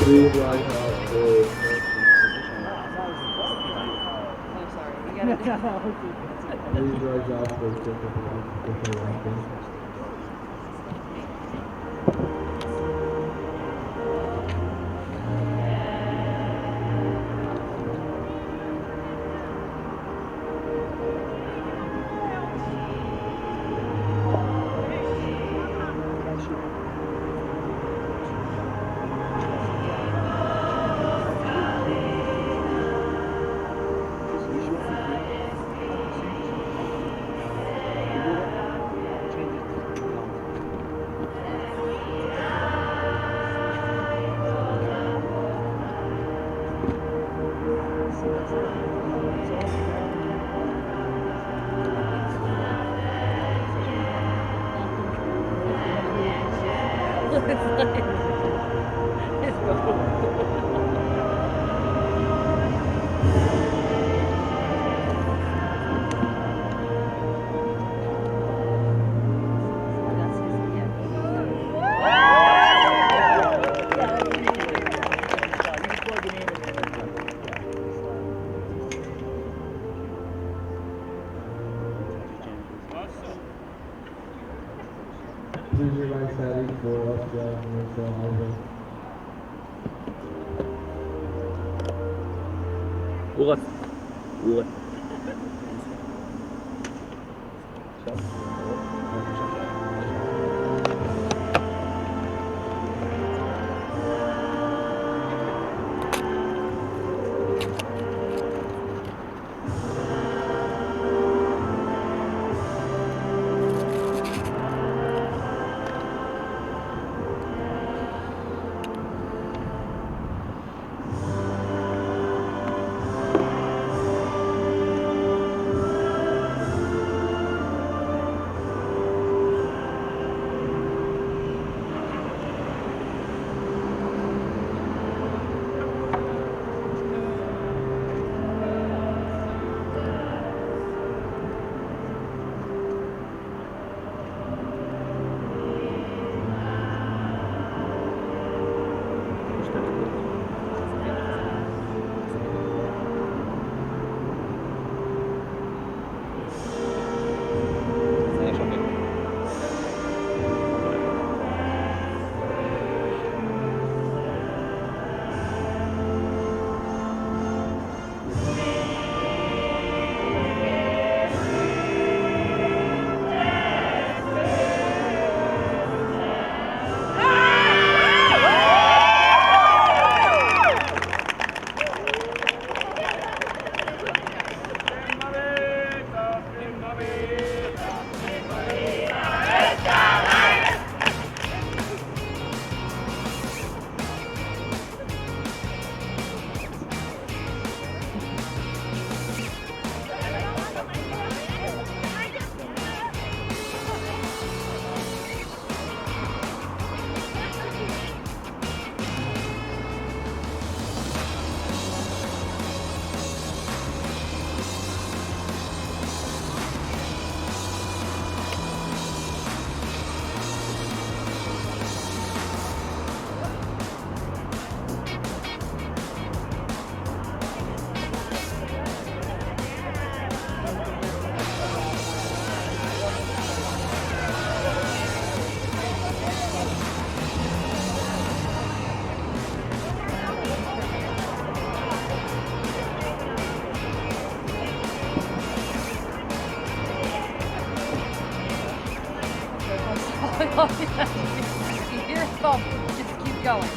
Three right half for I'm sorry. You gotta do three right half for Czech Republic-Austria. Please remind Sally for Austria, Marcel Alves. What? What? You hear a bump, just keep going.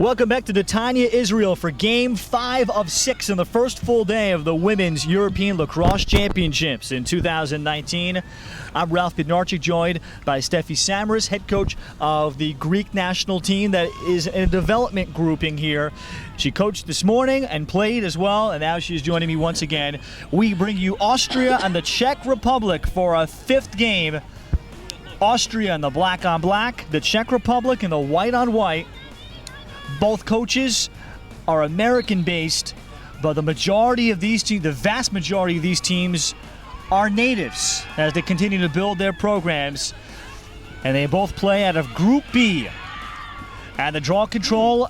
Welcome back to Netanya, Israel for Game 5 of 6 in the first full day of the Women's European Lacrosse Championships in 2019. I'm Ralph Bednarczyk, joined by Steffi Samaras, head coach of the Greek national team that is in a development grouping here. She coached this morning and played as well, and now she's joining me once again. We bring you Austria and the Czech Republic for a 5th game. Austria in the black on black, the Czech Republic in the white on white. Both coaches are American-based, but the majority of these teams, the vast majority of these teams, are natives as they continue to build their programs. And they both play out of Group B. And the draw control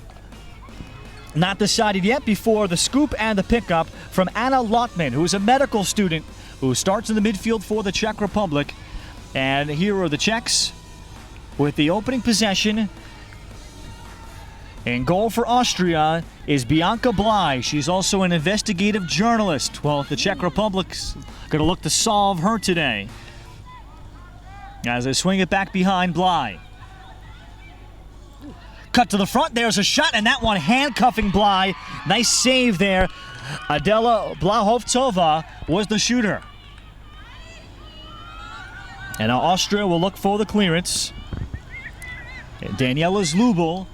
not decided yet before the scoop and the pickup from Anna Lotman, who is a medical student who starts in the midfield for the Czech Republic. And here are the Czechs with the opening possession. In goal for Austria is Bianca Bly. She's also an investigative journalist. Well, the Czech Republic's going to look to solve her today. As they swing it back behind Bly. Cut to the front. There's a shot, and that one handcuffing Bly. Nice save there. Adela Blahovcova was the shooter. And now Austria will look for the clearance. Daniela Zlubel.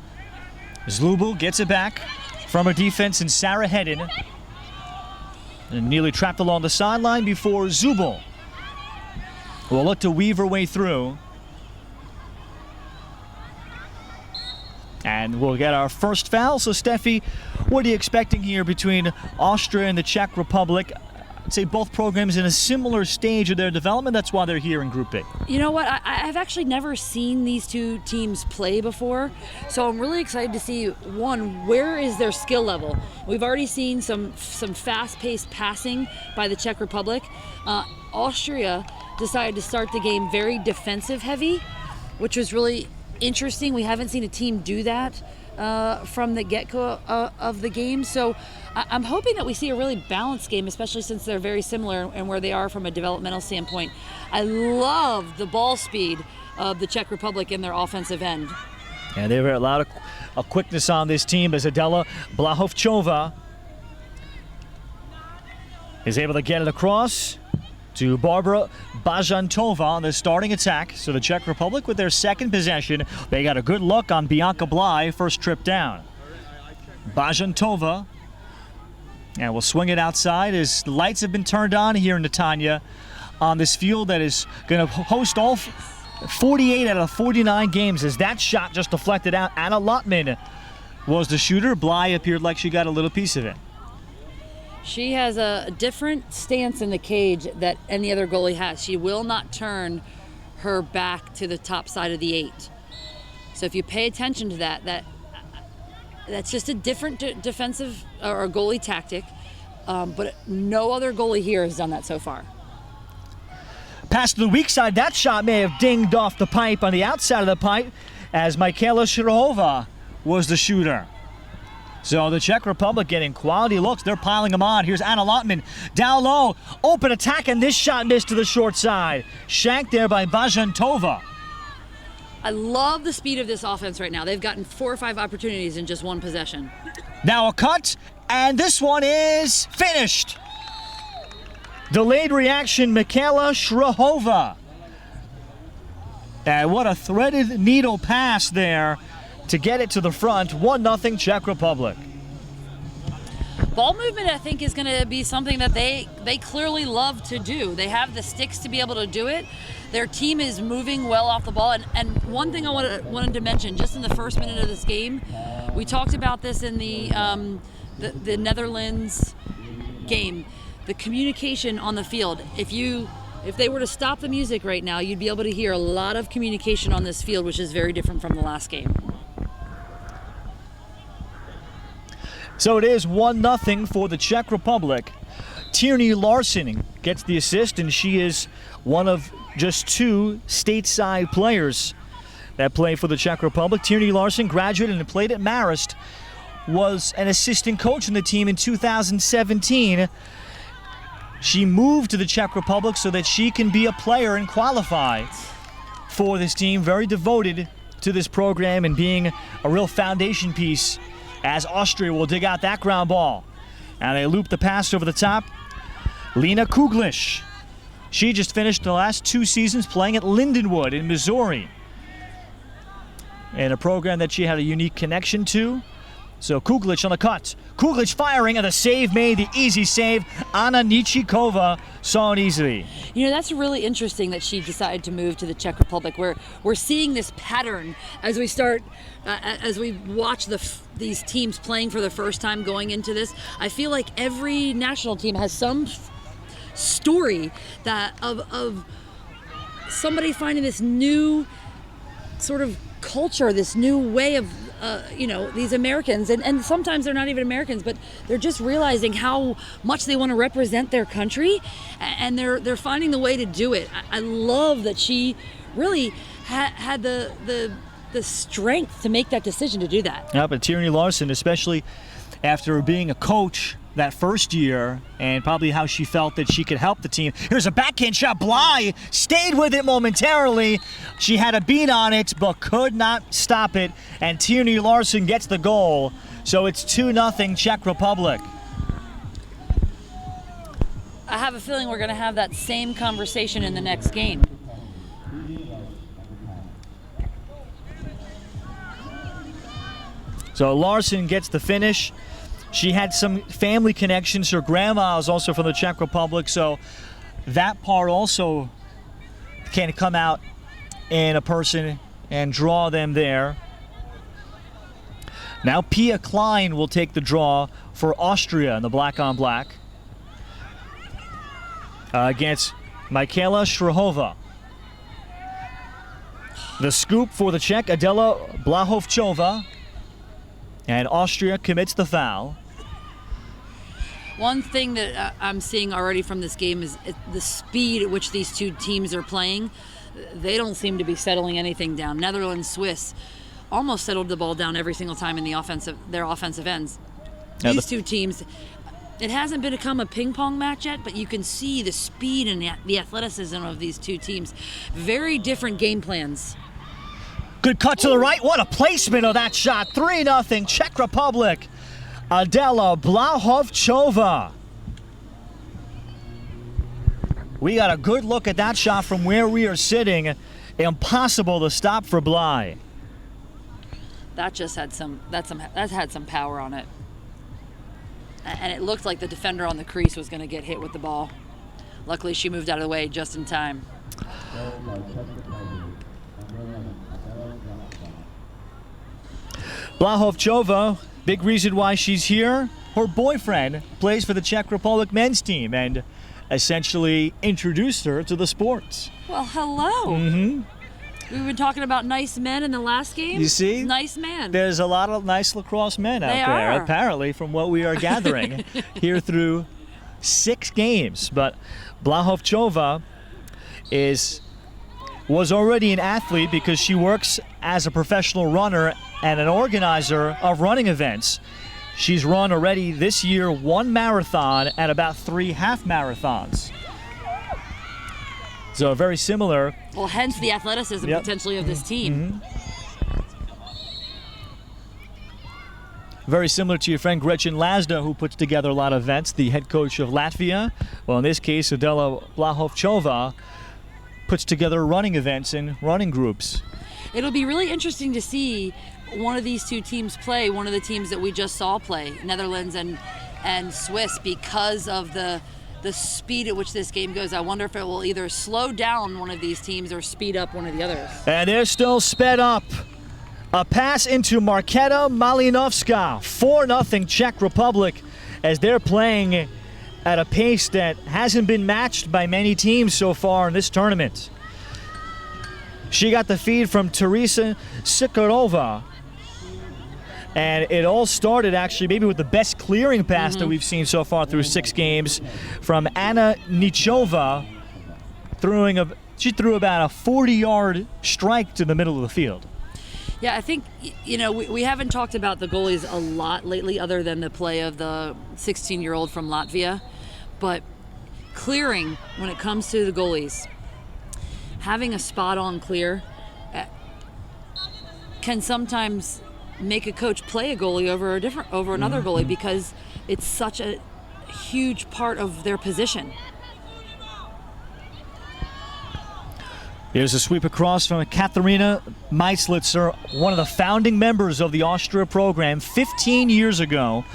Zlubel gets it back from her defense in Sarah Hedden. And nearly trapped along the sideline before Zubel will look to weave her way through. And we'll get our first foul. So, Steffi, what are you expecting here between Austria and the Czech Republic? I'd say both programs in a similar stage of their development. That's why they're here in Group A. You know what? I've actually never seen these two teams play before, so I'm really excited to see, one, where is their skill level? We've already seen some fast-paced passing by the Czech Republic. Austria decided to start the game very defensive-heavy, which was really interesting. We haven't seen a team do that from the get-go of the game, so I'm hoping that we see a really balanced game, especially since they're very similar in where they are from a developmental standpoint. I love the ball speed of the Czech Republic in their offensive end. And they have a lot of quickness on this team as Adela Blahovcova is able to get it across to Barbara Bajantova on the starting attack. So the Czech Republic with their second possession. They got a good look on Bianca Bly, first trip down. Bajantova. And we'll swing it outside as the lights have been turned on here in Netanya on this field that is going to host all 48 out of 49 games as that shot just deflected out. Anna Lotman was the shooter. Bly appeared like she got a little piece of it. She has a different stance in the cage that any other goalie has. She will not turn her back to the top side of the 8. So if you pay attention to that's just a different defensive or goalie tactic, but no other goalie here has done that so far. Pass to the weak side. That shot may have dinged off the pipe on the outside of the pipe as Michaela Shirhova was the shooter. So the Czech Republic getting quality looks. They're piling them on. Here's Anna Lotman down low. Open attack, and this shot missed to the short side. Shanked there by Bajantova. I love the speed of this offense right now. They've gotten 4 or 5 opportunities in just one possession. Now a cut, and this one is finished. Delayed reaction, Michaela Shirhova. And what a threaded needle pass there to get it to the front. 1-0 Czech Republic. Ball movement, I think, is going to be something that they clearly love to do. They have the sticks to be able to do it. Their team is moving well off the ball. And one thing I wanted to mention, just in the first minute of this game, we talked about this in the Netherlands game, the communication on the field. If they were to stop the music right now, you'd be able to hear a lot of communication on this field, which is very different from the last game. So it is 1-0 for the Czech Republic. Tierney Larson gets the assist, and she is one of just 2 stateside players that play for the Czech Republic. Tierney Larson graduated and played at Marist, was an assistant coach in the team in 2017. She moved to the Czech Republic so that she can be a player and qualify for this team. Very devoted to this program and being a real foundation piece as Austria will dig out that ground ball. And they loop the pass over the top. Lena Kuglish. She just finished the last 2 seasons playing at Lindenwood in Missouri, in a program that she had a unique connection to. So Kuglish on the cut. Kuglish firing, and the save made, the easy save. Anna Nichikova saw it easily. You know, that's really interesting that she decided to move to the Czech Republic, where we're seeing this pattern as we start, as we watch these teams playing for the first time going into this. I feel like every national team has some story that of somebody finding this new sort of culture, this new way of these Americans, and sometimes they're not even Americans, but they're just realizing how much they want to represent their country, and they're finding the way to do it. I love that she really had the strength to make that decision to do that. Yeah, but Tierney Larson, especially after being a coach that first year, and probably how she felt that she could help the team. Here's a backhand shot. Bly stayed with it momentarily. She had a beat on it, but could not stop it. And Tierney Larson gets the goal. So it's 2-0 Czech Republic. I have a feeling we're going to have that same conversation in the next game. So Larson gets the finish. She had some family connections. Her grandma is also from the Czech Republic, so that part also can come out in a person and draw them there. Now Pia Klein will take the draw for Austria in the black-on-black against Michaela Shrahova. The scoop for the Czech, Adela Blahovchová. And Austria commits the foul. One thing that I'm seeing already from this game is the speed at which these two teams are playing. They don't seem to be settling anything down. Netherlands, Swiss almost settled the ball down every single time in their offensive ends. These two teams, it hasn't become a ping pong match yet, but you can see the speed and the athleticism of these two teams. Very different game plans. Good cut to the right. What a placement of that shot. 3-0 Czech Republic. Adela Blahovchová. We got a good look at that shot from where we are sitting. Impossible to stop for Bly. That just had some power on it. And it looked like the defender on the crease was going to get hit with the ball. Luckily, she moved out of the way just in time. Blahovchová, big reason why she's here. Her boyfriend plays for the Czech Republic men's team and essentially introduced her to the sports. Well, hello. Mm-hmm. We were talking about nice men in the last game. You see? Nice man. There's a lot of nice lacrosse men out there, apparently, from what we are gathering here through 6 games. But Blahovchová was already an athlete because she works as a professional runner and an organizer of running events. She's run already this year 1 marathon and about 3 half marathons. So very similar. Well, hence the athleticism potentially of this team. Mm-hmm. Very similar to your friend Gretchen Lazda, who puts together a lot of events, the head coach of Latvia. Well, in this case, Adela Blahovchová puts together running events and running groups. It'll be really interesting to see one of these two teams play, one of the teams that we just saw play, Netherlands and Swiss, because of the speed at which this game goes. I wonder if it will either slow down one of these teams or speed up one of the others. And they're still sped up. A pass into Marketa Malinovska. 4-0 Czech Republic as they're playing at a pace that hasn't been matched by many teams so far in this tournament. She got the feed from Teresa Sikharova. And it all started actually maybe with the best clearing pass that we've seen so far through 6 games from Anna Nichova. She threw about a 40-yard strike to the middle of the field. Yeah, I think, we haven't talked about the goalies a lot lately other than the play of the 16-year-old from Latvia. But clearing, when it comes to the goalies, having a spot-on clear, can sometimes make a coach play a goalie over another goalie because it's such a huge part of their position. Here's a sweep across from Katharina Meislitzer, one of the founding members of the Austria program 15 years ago,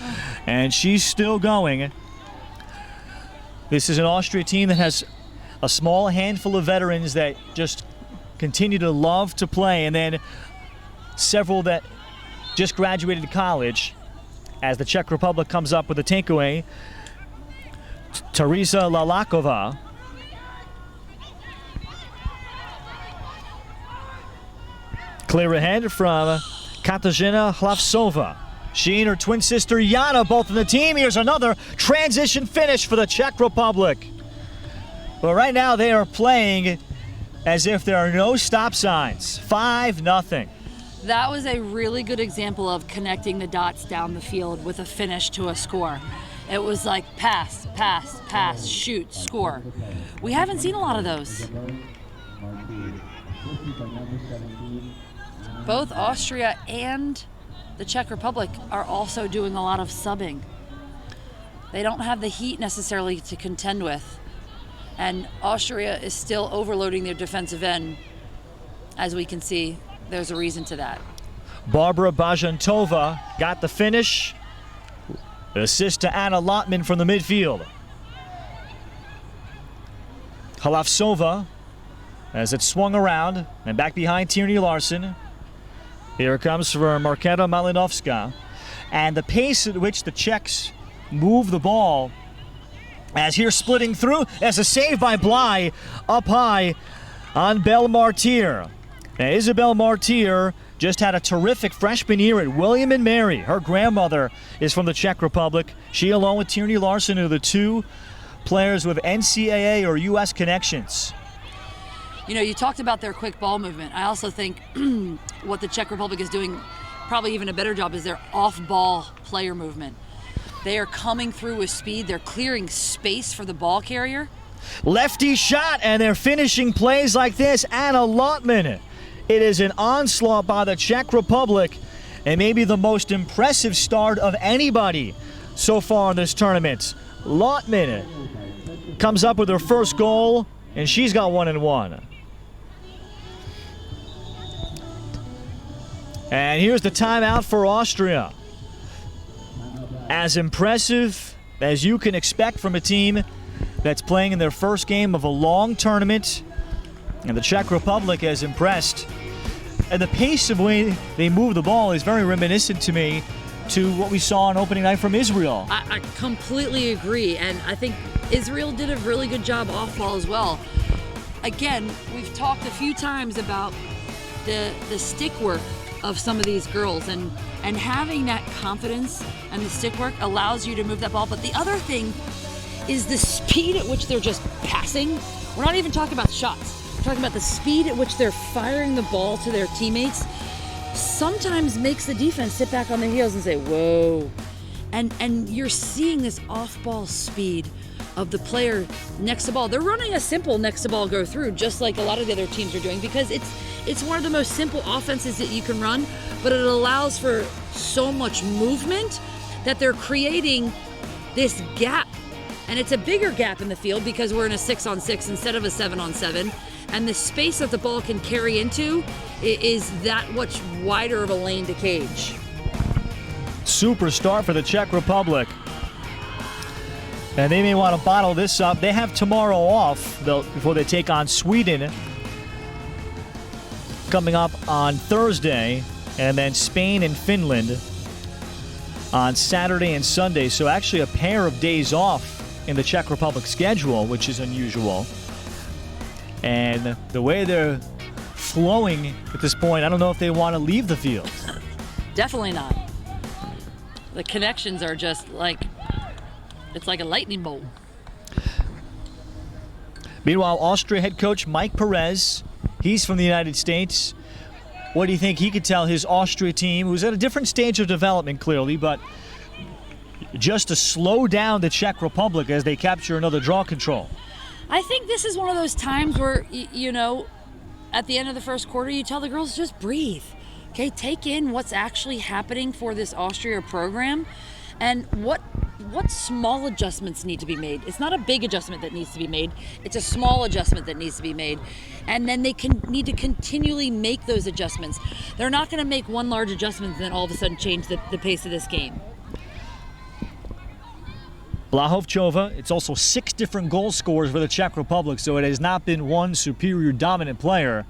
and she's still going. This is an Austria team that has a small handful of veterans that just continue to love to play, and then several that just graduated college as the Czech Republic comes up with a takeaway. Teresa Lalakova. Clear ahead from Katarzyna Hlavsova. She and her twin sister Jana both in the team. Here's another transition finish for the Czech Republic. But right now they are playing as if there are no stop signs. 5-0. That was a really good example of connecting the dots down the field with a finish to a score. It was like pass, pass, pass, shoot, score. We haven't seen a lot of those. Both Austria and the Czech Republic are also doing a lot of subbing. They don't have the heat necessarily to contend with. And Austria is still overloading their defensive end. As we can see, there's a reason to that. Barbara Bajantova got the finish. Assist to Anna Lotman from the midfield. Hlavsova as it swung around and back behind Tierney Larson. Here it comes for Marketa Malinovska. And the pace at which the Czechs move the ball, as here splitting through, as a save by Bly up high on Belle Martyr. Now, Isabelle Martyr just had a terrific freshman year at William and Mary. Her grandmother is from the Czech Republic. She, along with Tierney Larson, are the two players with NCAA or U.S. connections. You know, you talked about their quick ball movement. I also think what the Czech Republic is doing, probably even a better job, is their off-ball player movement. They are coming through with speed. They're clearing space for the ball carrier. Lefty shot, and they're finishing plays like this. Anna Lotman. It is an onslaught by the Czech Republic, and maybe the most impressive start of anybody so far in this tournament. Lotman comes up with her first goal, and she's got 1-1. And here's the timeout for Austria. As impressive as you can expect from a team that's playing in their first game of a long tournament, and the Czech Republic has impressed. And the pace of the way they move the ball is very reminiscent to me to what we saw on opening night from Israel. I completely agree, and I think Israel did a really good job off ball as well. Again, we've talked a few times about the stick work of some of these girls, and having that confidence and the stick work allows you to move that ball. But the other thing is the speed at which they're just passing. We're not even talking about shots. We're talking about the speed at which they're firing the ball to their teammates. Sometimes makes the defense sit back on their heels and say, whoa. And you're seeing this off-ball speed of the player next to ball. They're running a simple next to ball go through, just like a lot of the other teams are doing, because it's one of the most simple offenses that you can run, but it allows for so much movement that they're creating this gap. And it's a bigger gap in the field because we're in a 6-on-6 instead of a 7-on-7. And the space that the ball can carry into is that much wider of a lane to cage. Super start for the Czech Republic. And they may want to bottle this up. They have tomorrow off before they take on Sweden coming up on Thursday, and then Spain and Finland on Saturday and Sunday. So actually a pair of days off in the Czech Republic schedule, which is unusual. And the way they're flowing at this point, I don't know if they want to leave the field. Definitely not. The connections are just like, it's like a lightning bolt. Meanwhile, Austria head coach Mike Perez, he's from the United States. What do you think he could tell his Austria team, who's at a different stage of development clearly, but just to slow down the Czech Republic as they capture another draw control? I think this is one of those times where, you know, at the end of the first quarter, you tell the girls, just breathe. Okay, take in what's actually happening for this Austria program and what small adjustments need to be made. It's not a big adjustment that needs to be made. It's a small adjustment that needs to be made. And then they need to continually make those adjustments. They're not going to make one large adjustment and then all of a sudden change the pace of this game. Blahovchova, it's also 6 different goal scorers for the Czech Republic, so it has not been one superior dominant player,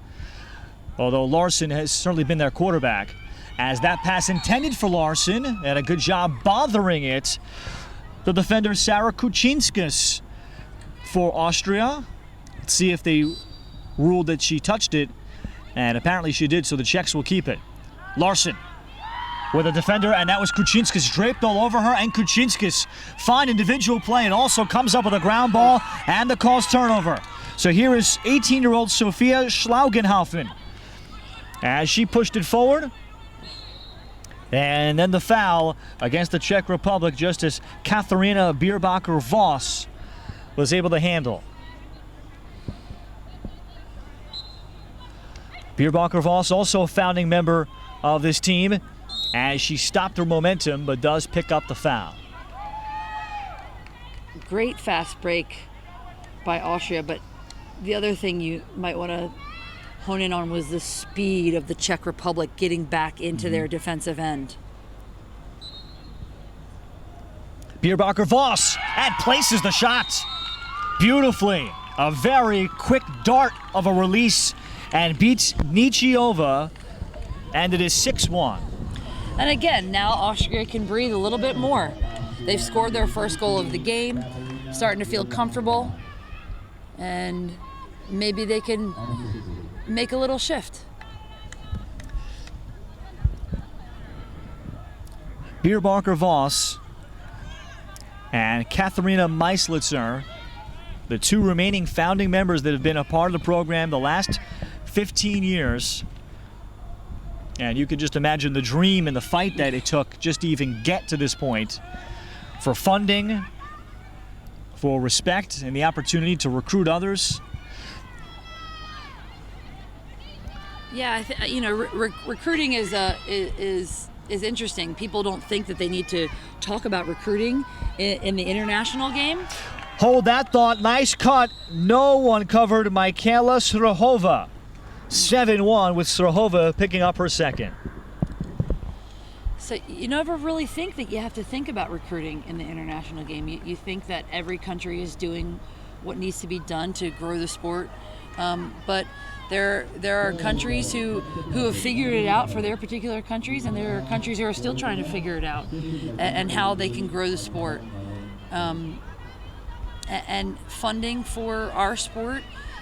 although Larson has certainly been their quarterback. As that pass intended for Larson, and a good job bothering it, the defender Sarah Kuczynskis for Austria. Let's see if they ruled that she touched it, and apparently she did, so the Czechs will keep it. Larson with a defender, and that was Kuczynskis draped all over her, and Kuczynskis, fine individual play, and also comes up with a ground ball and the caused turnover. So here is 18-year-old Sophia Schlaugenhaufen as she pushed it forward. And then the foul against the Czech Republic, just as Katharina Bierbacher-Voss was able to handle. Bierbacher-Voss, also a founding member of this team, as she stopped her momentum but does pick up the foul. Great fast break by Austria, but the other thing you might want to hone in on was the speed of the Czech Republic getting back into their defensive end. Bierbacher-Voss, and places the shot beautifully. A very quick dart of a release and beats Nichiova, and it is 6-1. And again, now Austria can breathe a little bit more. They've scored their first goal of the game, starting to feel comfortable, and maybe they can make a little shift. Bierbacher-Voss and Katharina Meislitzer, the 2 remaining founding members that have been a part of the program the last 15 years. And you can just imagine the dream and the fight that it took just to even get to this point, for funding, for respect, and the opportunity to recruit others. Yeah, recruiting is interesting. People don't think that they need to talk about recruiting in the international game. Hold that thought. Nice cut. No one covered Michaela Strahova. 7-1 with Strahova picking up her second. So you never really think that you have to think about recruiting in the international game. You think that every country is doing what needs to be done to grow the sport, but there are countries who have figured it out for their particular countries, and there are countries who are still trying to figure it out and how they can grow the sport. And funding for our sport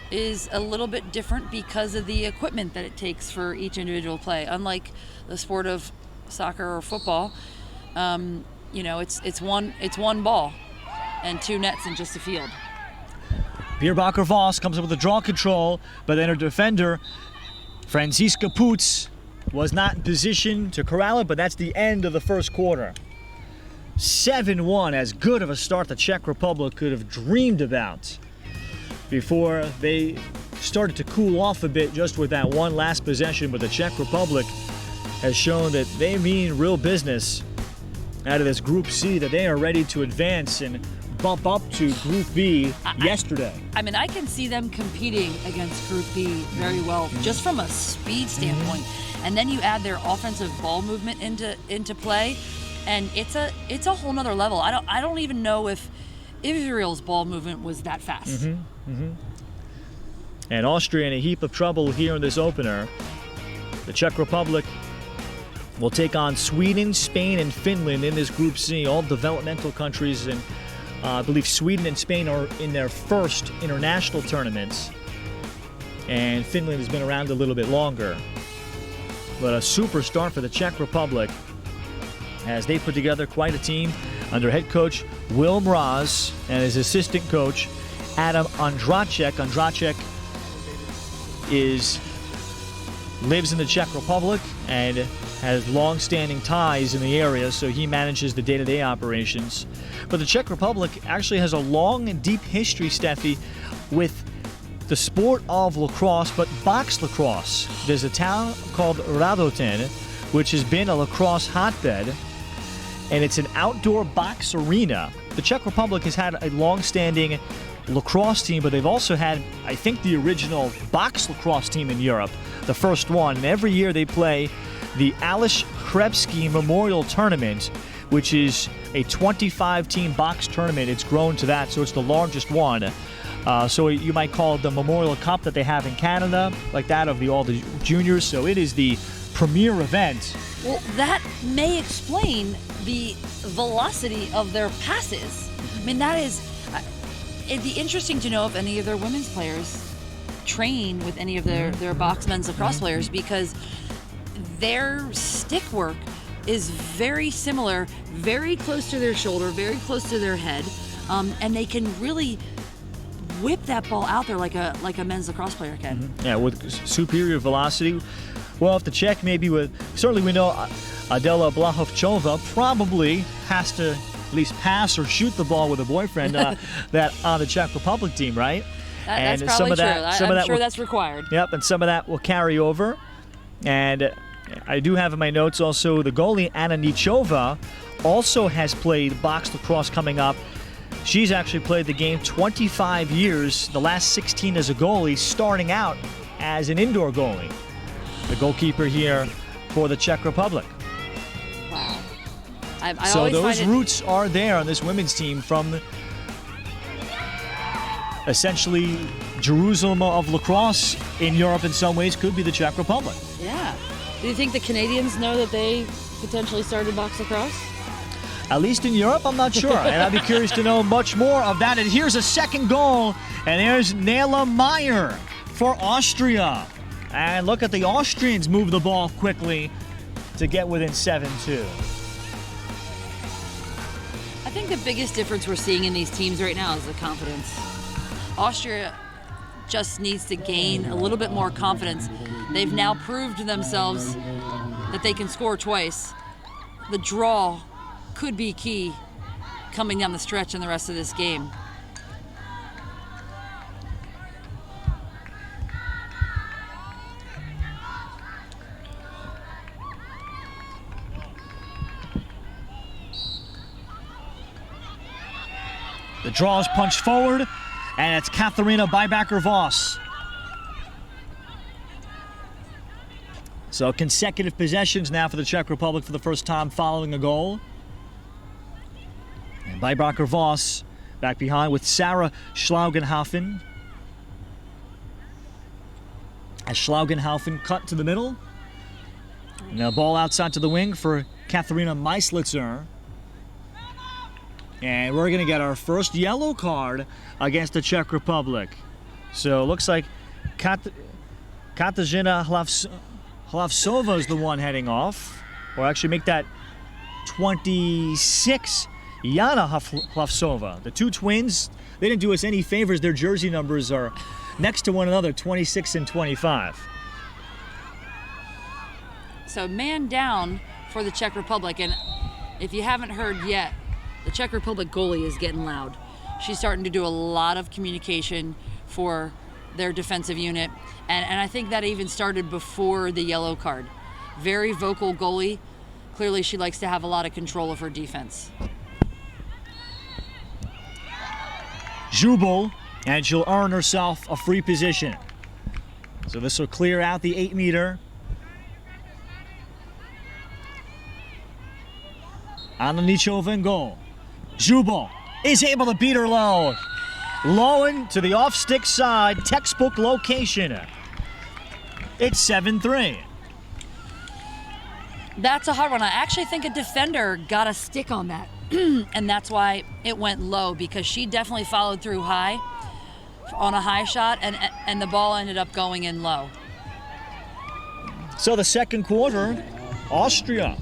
is a little bit different because of the equipment that it takes for each individual play. Unlike the sport of soccer or football, it's one ball and 2 nets in just a field. Bierbacher-Voss comes up with the draw control, but then her defender, Franziska Putz, was not in position to corral it, but that's the end of the first quarter. 7-1, as good of a start the Czech Republic could have dreamed about before they started to cool off a bit just with that one last possession. But the Czech Republic has shown that they mean real business out of this Group C, that they are ready to advance and bump up to Group B yesterday. I mean, I can see them competing against Group B very well, just from a speed standpoint. And then you add their offensive ball movement into play, and it's a whole nother level. I don't even know if Israel's ball movement was that fast. And Austria in a heap of trouble here in this opener. The Czech Republic will take on Sweden, Spain, and Finland in this Group C, all developmental countries, and I believe Sweden and Spain are in their first international tournaments, and Finland has been around a little bit longer. But a super start for the Czech Republic as they put together quite a team under head coach Will Mraz and his assistant coach Adam Ondracek. Ondracek lives in the Czech Republic and has long-standing ties in the area, so he manages the day-to-day operations. But the Czech Republic actually has a long and deep history, Steffi, with the sport of lacrosse, but box lacrosse. There's a town called Radotin, which has been a lacrosse hotbed, and it's an outdoor box arena. The Czech Republic has had a long-standing lacrosse team, but they've also had, I think, the original box lacrosse team in Europe, the first one. And every year they play the Aleš Krebsky Memorial Tournament, which is a 25-team box tournament. It's grown to that, so it's the largest one. So you might call it the Memorial Cup that they have in Canada, like that of all the juniors. So it is the premier event. Well, that may explain the velocity of their passes. I mean, that is, it'd be interesting to know if any of their women's players train with any of their box men's lacrosse players, because their stick work is very similar, very close to their shoulder, very close to their head, and they can really whip that ball out there like a men's lacrosse player can. Yeah, with superior velocity. Well, if the Czech certainly we know Adela Blahovchova probably has to at least pass or shoot the ball with a boyfriend that on the Czech Republic team, right? That's probably true. I'm sure that's required. Yep, and some of that will carry over. And I do have in my notes also the goalie Anna Nichova also has played box lacrosse coming up. She's actually played the game 25 years, the last 16 as a goalie, starting out as an indoor goalie. The goalkeeper here for the Czech Republic. Wow. So those roots are there on this women's team from essentially Jerusalem of lacrosse in Europe in some ways could be the Czech Republic. Yeah. Do you think the Canadians know that they potentially started box lacrosse? At least in Europe, I'm not sure. And I'd be curious to know much more of that. And here's a second goal. And there's Nela Meyer for Austria. And look at the Austrians move the ball quickly to get within 7-2. I think the biggest difference we're seeing in these teams right now is the confidence. Austria just needs to gain a little bit more confidence. They've now proved to themselves that they can score twice. The draw could be key coming down the stretch in the rest of this game. The draw is punched forward, and it's Katharina Bybacker-Voss. So consecutive possessions now for the Czech Republic for the first time following a goal. And Bybacker-Voss back behind with Sarah Schlaugenhaufen. As Schlaugenhaufen cut to the middle. Now ball outside to the wing for Katharina Meislitzer. And we're going to get our first yellow card against the Czech Republic. So it looks like Katarzyna Hlavsova is the one heading off. Or actually make that 26, Jana Hlavsova. The two twins, they didn't do us any favors. Their jersey numbers are next to one another, 26 and 25. So man down for the Czech Republic. And if you haven't heard yet, the Czech Republic goalie is getting loud. She's starting to do a lot of communication for their defensive unit. And I think that even started before the yellow card. Very vocal goalie. Clearly she likes to have a lot of control of her defense. Zubel, and she'll earn herself a free position. So this will clear out the 8-meter. Anna Nichova in goal. Zubel is able to beat her low. Lowen to the off-stick side, textbook location. It's 7-3. That's a hard one. I actually think a defender got a stick on that. And that's why it went low, because she definitely followed through high on a high shot, and the ball ended up going in low. So the second quarter, Austria,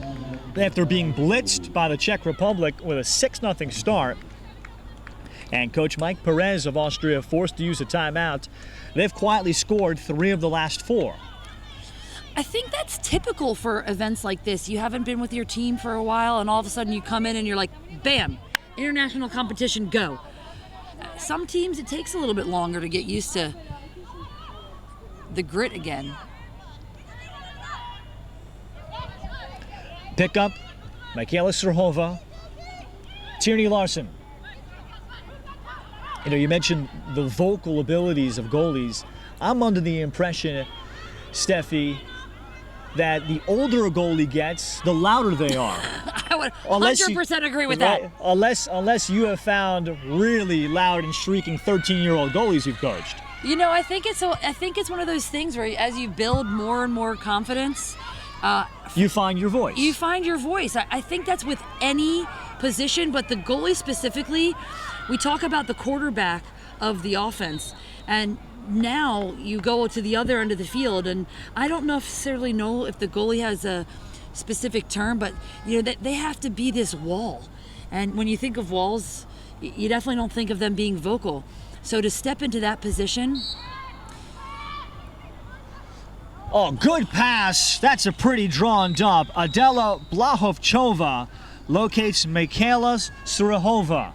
after being blitzed by the Czech Republic with a 6-0 start, and Coach Mike Perez of Austria forced to use a timeout, they've quietly scored 3 of the last 4. I think that's typical for events like this. You haven't been with your team for a while, and all of a sudden you come in and you're like, bam, international competition, go. Some teams, it takes a little bit longer to get used to the grit again. Pick up, Michaela Strahova, Tierney Larson. You know, you mentioned the vocal abilities of goalies. I'm under the impression, Steffi, that the older a goalie gets, the louder they are. I would 100% agree with that. Unless you have found really loud and shrieking 13-year-old goalies you've coached. You know, I think it's one of those things where as you build more and more confidence, you find your voice. You find your voice. I think that's with any position, but the goalie specifically, we talk about the quarterback of the offense, and now you go to the other end of the field, and I don't necessarily know if the goalie has a specific term, but you know, they have to be this wall. And when you think of walls, you definitely don't think of them being vocal. So to step into that position. Oh, good pass. That's a pretty drawn dump. Adela Blahovchova locates Michaela Strahova.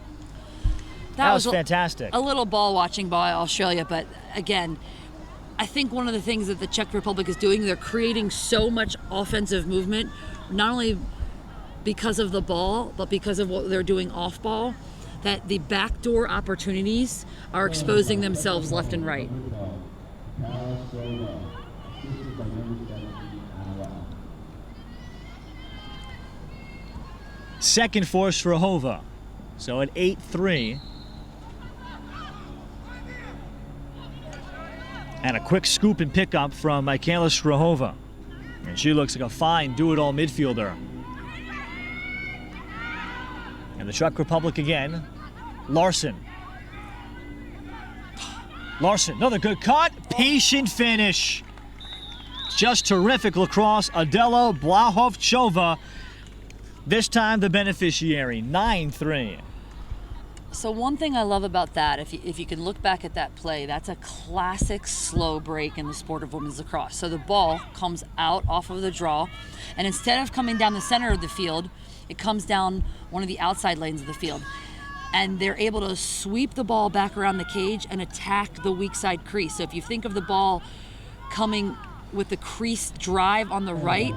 That was fantastic. A little ball watching by Australia, but again, I think one of the things that the Czech Republic is doing, they're creating so much offensive movement, not only because of the ball, but because of what they're doing off ball, that the backdoor opportunities are exposing themselves left and right. Second for Strahova. So at 8-3. And a quick scoop and pickup from Michaela Strahova. And she looks like a fine do-it-all midfielder. And the Czech Republic again. Larson. Larson, another good cut. Patient finish. Just terrific lacrosse. Adela Blahovchova. This time the beneficiary. 9-3. So one thing I love about that, if you can look back at that play, that's a classic slow break in the sport of women's lacrosse. So the ball comes out off of the draw, and instead of coming down the center of the field, it comes down one of the outside lanes of the field. And they're able to sweep the ball back around the cage and attack the weak side crease. So if you think of the ball coming with the crease drive on the right,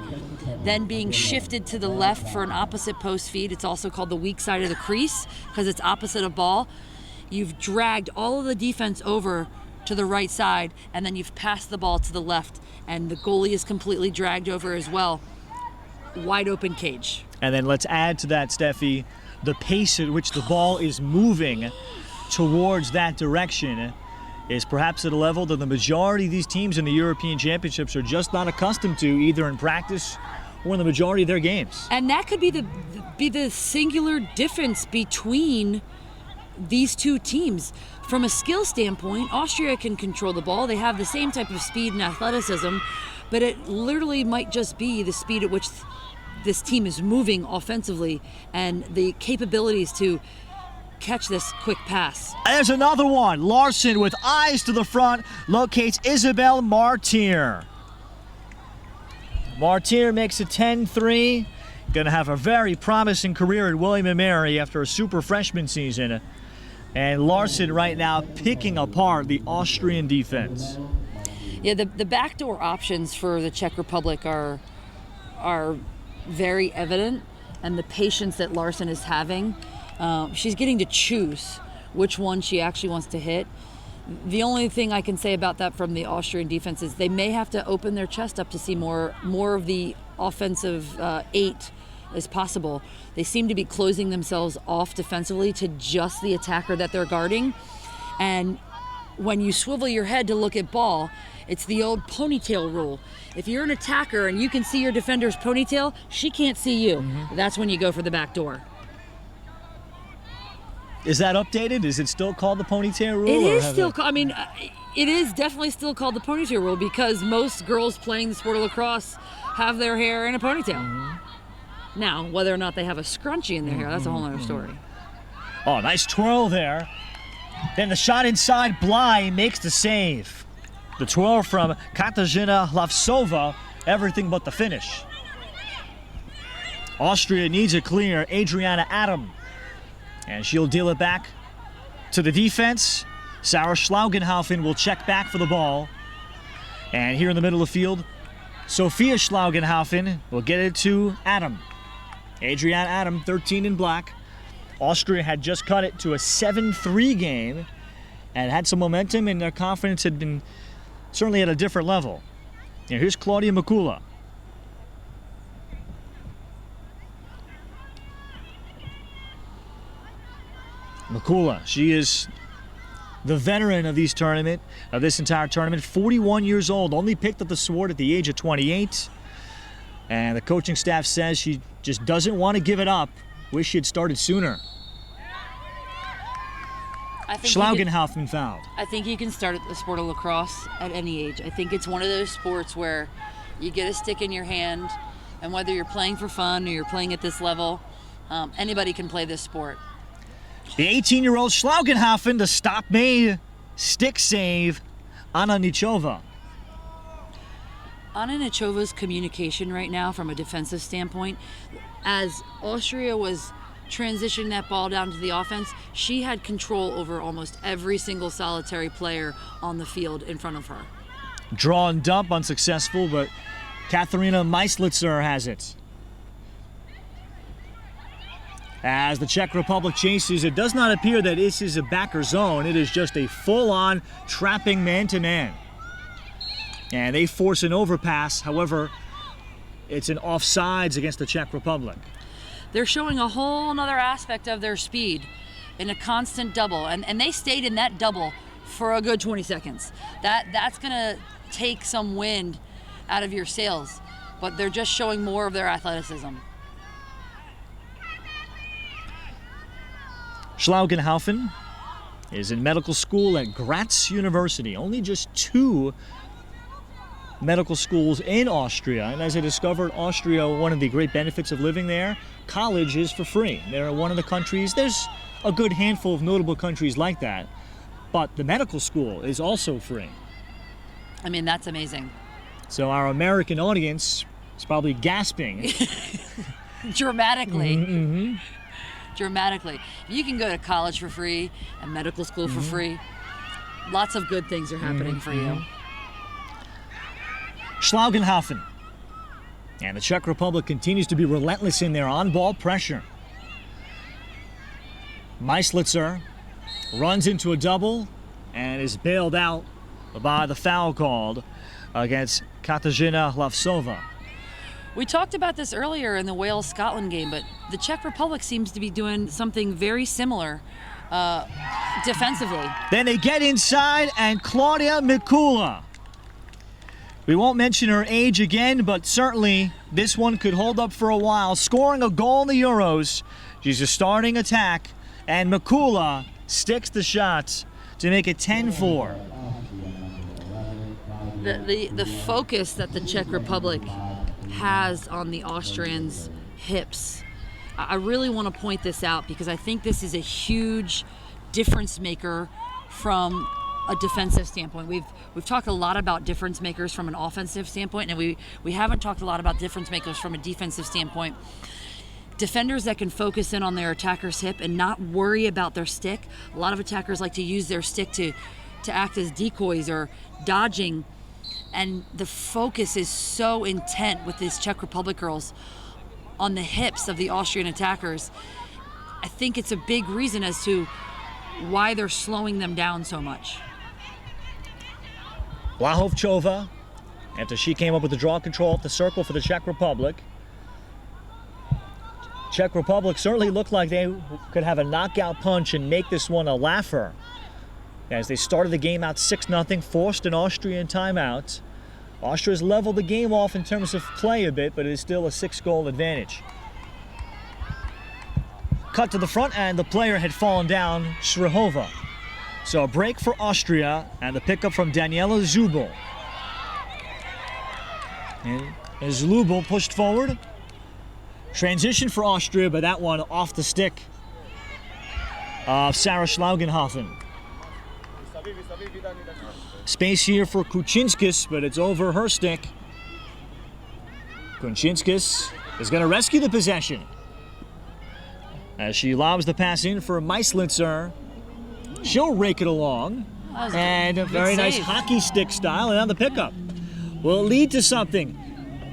then being shifted to the left for an opposite post feed. It's also called the weak side of the crease because it's opposite of ball. You've dragged all of the defense over to the right side, and then you've passed the ball to the left, and the goalie is completely dragged over as well. Wide open cage. And then let's add to that, Steffi, the pace at which the ball is moving towards that direction is perhaps at a level that the majority of these teams in the European Championships are just not accustomed to, either in practice or in the majority of their games. And that could be the singular difference between these two teams. From a skill standpoint, Austria can control the ball. They have the same type of speed and athleticism, but it literally might just be the speed at which this team is moving offensively and the capabilities to catch this quick pass. There's another one. Larson with eyes to the front locates Isabel Martyr. Martyr makes it 10-3. Gonna have a very promising career at William & Mary after a super freshman season. And Larson right now picking apart the Austrian defense. Yeah, the backdoor options for the Czech Republic are very evident, and the patience that Larson is having. She's getting to choose which one she actually wants to hit. The only thing I can say about that from the Austrian defense is they may have to open their chest up to see more of the offensive eight as possible. They seem to be closing themselves off defensively to just the attacker that they're guarding. And when you swivel your head to look at ball, it's the old ponytail rule. If you're an attacker and you can see your defender's ponytail, she can't see you. Mm-hmm. That's when you go for the back door. Is that updated? Is it still called the ponytail rule? It is still called, it is definitely still called the ponytail rule because most girls playing the sport of lacrosse have their hair in a ponytail. Mm-hmm. Now, whether or not they have a scrunchie in their hair, that's a whole other story. Oh, nice twirl there. Then the shot inside, Bly makes the save. The twirl from Katarzyna Hlavsova, everything but the finish. Austria needs a clear. Adriana Adam. And she'll deal it back to the defense. Sarah Schlaugenhaufen will check back for the ball. And here in the middle of the field, Sophia Schlaugenhaufen will get it to Adam. Adrienne Adam, 13 in black. Austria had just cut it to a 7-3 game and had some momentum, and their confidence had been certainly at a different level. Now here's Claudia Mikula. Mikula, she is the veteran of this entire tournament, 41 years old, only picked up the sword at the age of 28. And the coaching staff says she just doesn't want to give it up. Wish she had started sooner. Schlaugenhaufen fouled. I think you can start the sport of lacrosse at any age. I think it's one of those sports where you get a stick in your hand, and whether you're playing for fun or you're playing at this level, anybody can play this sport. The 18-year-old Schlaugenhaufen, the stop made stick save, Anna Nichova. Anna Nichova's communication right now from a defensive standpoint, as Austria was transitioning that ball down to the offense, she had control over almost every single solitary player on the field in front of her. Draw and dump, unsuccessful, but Katharina Meislitzer has it. As the Czech Republic chases, it does not appear that this is a backer zone. It is just a full-on trapping man-to-man. And they force an overpass. However, it's an offsides against the Czech Republic. They're showing a whole nother aspect of their speed in a constant double. And they stayed in that double for a good 20 seconds. That's going to take some wind out of your sails. But they're just showing more of their athleticism. Schlaugenhaufen is in medical school at Graz University. Only just 2 medical schools in Austria. And as I discovered, Austria, one of the great benefits of living there, college is for free. They're one of the countries, there's a good handful of notable countries like that, but the medical school is also free. I mean, that's amazing. So our American audience is probably gasping. Dramatically. Mm-hmm. Dramatically. You can go to college for free and medical school for free. Lots of good things are happening for you. Schlaugenhaufen. And the Czech Republic continues to be relentless in their on-ball pressure. Meislitzer runs into a double and is bailed out by the foul called against Katarzyna Hlavsova. We talked about this earlier in the Wales-Scotland game, but the Czech Republic seems to be doing something very similar defensively. Then they get inside, and Claudia Mikula. We won't mention her age again, but certainly this one could hold up for a while. Scoring a goal in the Euros. She's a starting attack, and Mikula sticks the shots to make it 10-4. The focus that the Czech Republic has on the Austrians' hips. I really want to point this out because I think this is a huge difference maker from a defensive standpoint. We've talked a lot about difference makers from an offensive standpoint, and we haven't talked a lot about difference makers from a defensive standpoint. Defenders that can focus in on their attacker's hip and not worry about their stick. A lot of attackers like to use their stick to act as decoys or dodging. And the focus is so intent with these Czech Republic girls on the hips of the Austrian attackers. I think it's a big reason as to why they're slowing them down so much. Blahovchova, after she came up with the draw control at the circle for the Czech Republic. Czech Republic certainly looked like they could have a knockout punch and make this one a laugher. As they started the game out 6-0, forced an Austrian timeout. Austria's leveled the game off in terms of play a bit, but it is still a 6-goal advantage. Cut to the front, and the player had fallen down, Shrihova. So a break for Austria, and the pickup from Daniela Zubel. And as Zubel pushed forward, transition for Austria, but that one off the stick of Sarah Schlaugenhaufen. Space here for Kuczynskis, but it's over her stick. Kuczynskis is going to rescue the possession as she lobs the pass in for Meislitzer. She'll rake it along, and a very nice hockey stick style, and on the pickup. Will it lead to something?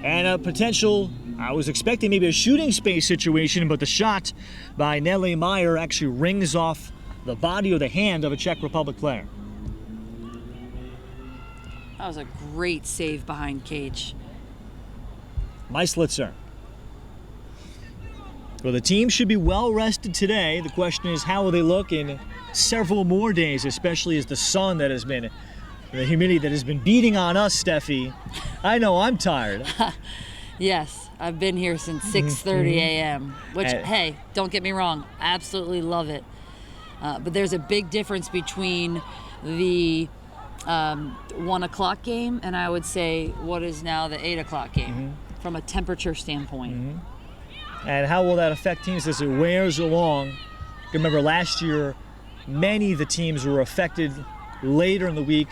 And a potential, I was expecting maybe a shooting space situation, but the shot by Nele Meyer actually rings off the body or the hand of a Czech Republic player. That was a great save behind cage. Meislitzer. Well, the team should be well rested today. The question is, how will they look in several more days, especially as the sun that has been, the humidity that has been beating on us, Steffi. I know I'm tired. Yes, I've been here since 6:30 a.m., which, hey, don't get me wrong, I absolutely love it. But there's a big difference between the 1 o'clock game and I would say what is now the 8 o'clock game from a temperature standpoint. And how will that affect teams as it wears along? Remember last year, many of the teams were affected later in the week,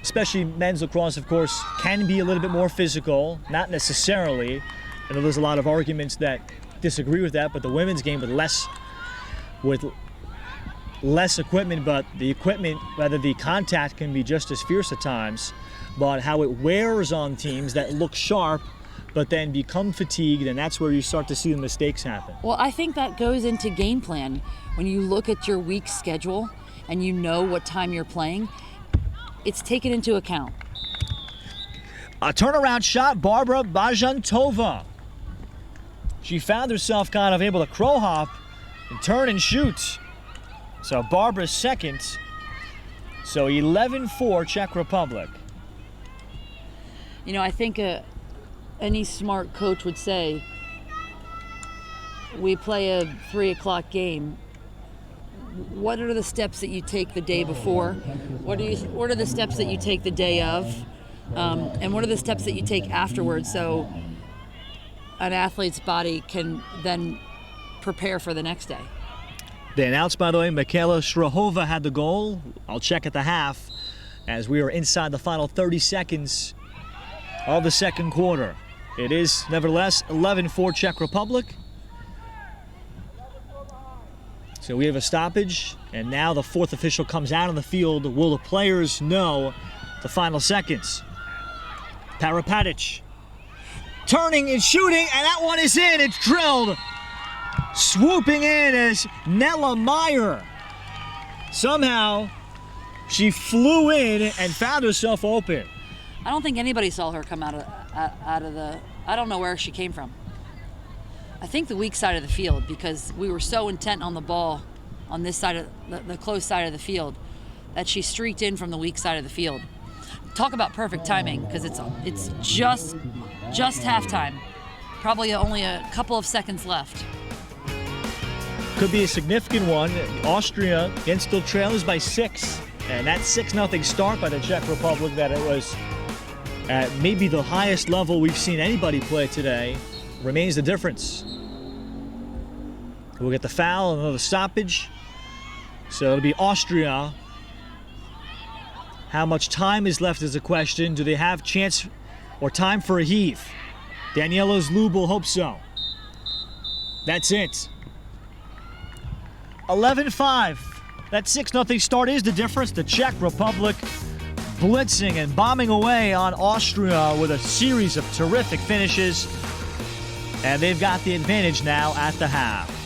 especially men's lacrosse, of course, can be a little bit more physical, not necessarily. I know there's a lot of arguments that disagree with that, but the women's game with less equipment, but the equipment, rather the contact can be just as fierce at times, but how it wears on teams that look sharp but then become fatigued, and that's where you start to see the mistakes happen. Well, I think that goes into game plan. When you look at your week schedule and you know what time you're playing, it's taken into account. A turnaround shot, Barbara Bajantova. She found herself kind of able to crow hop and turn and shoot. So Barbara's second. So 11-4 Czech Republic. You know, I think any smart coach would say, we play a 3 o'clock game. What are the steps that you take the day before? What are the steps that you take the day of? And what are the steps that you take afterwards so an athlete's body can then prepare for the next day? They announced, by the way, Michaela Strahova had the goal. I'll check at the half as we are inside the final 30 seconds of the second quarter. It is, nevertheless, 11-4 Czech Republic. So we have a stoppage, and now the fourth official comes out on the field. Will the players know the final seconds? Parapatic turning and shooting, and that one is in. It's drilled. Swooping in as Nele Meyer. Somehow, she flew in and found herself open. I don't think anybody saw her come out of the. I don't know where she came from. I think the weak side of the field, because we were so intent on the ball on this side of the close side of the field that she streaked in from the weak side of the field. Talk about perfect timing, because it's just halftime. Probably only a couple of seconds left. Could be a significant one. Austria against still trailers by 6, and that 6-0 start by the Czech Republic, that it was at maybe the highest level we've seen anybody play today, remains the difference. We'll get the foul, another stoppage. So it'll be Austria. How much time is left is the question. Do they have chance or time for a heave? Daniela Zlubel hopes so. That's it. 11-5. That 6-0 start is the difference. The Czech Republic blitzing and bombing away on Austria with a series of terrific finishes. And they've got the advantage now at the half.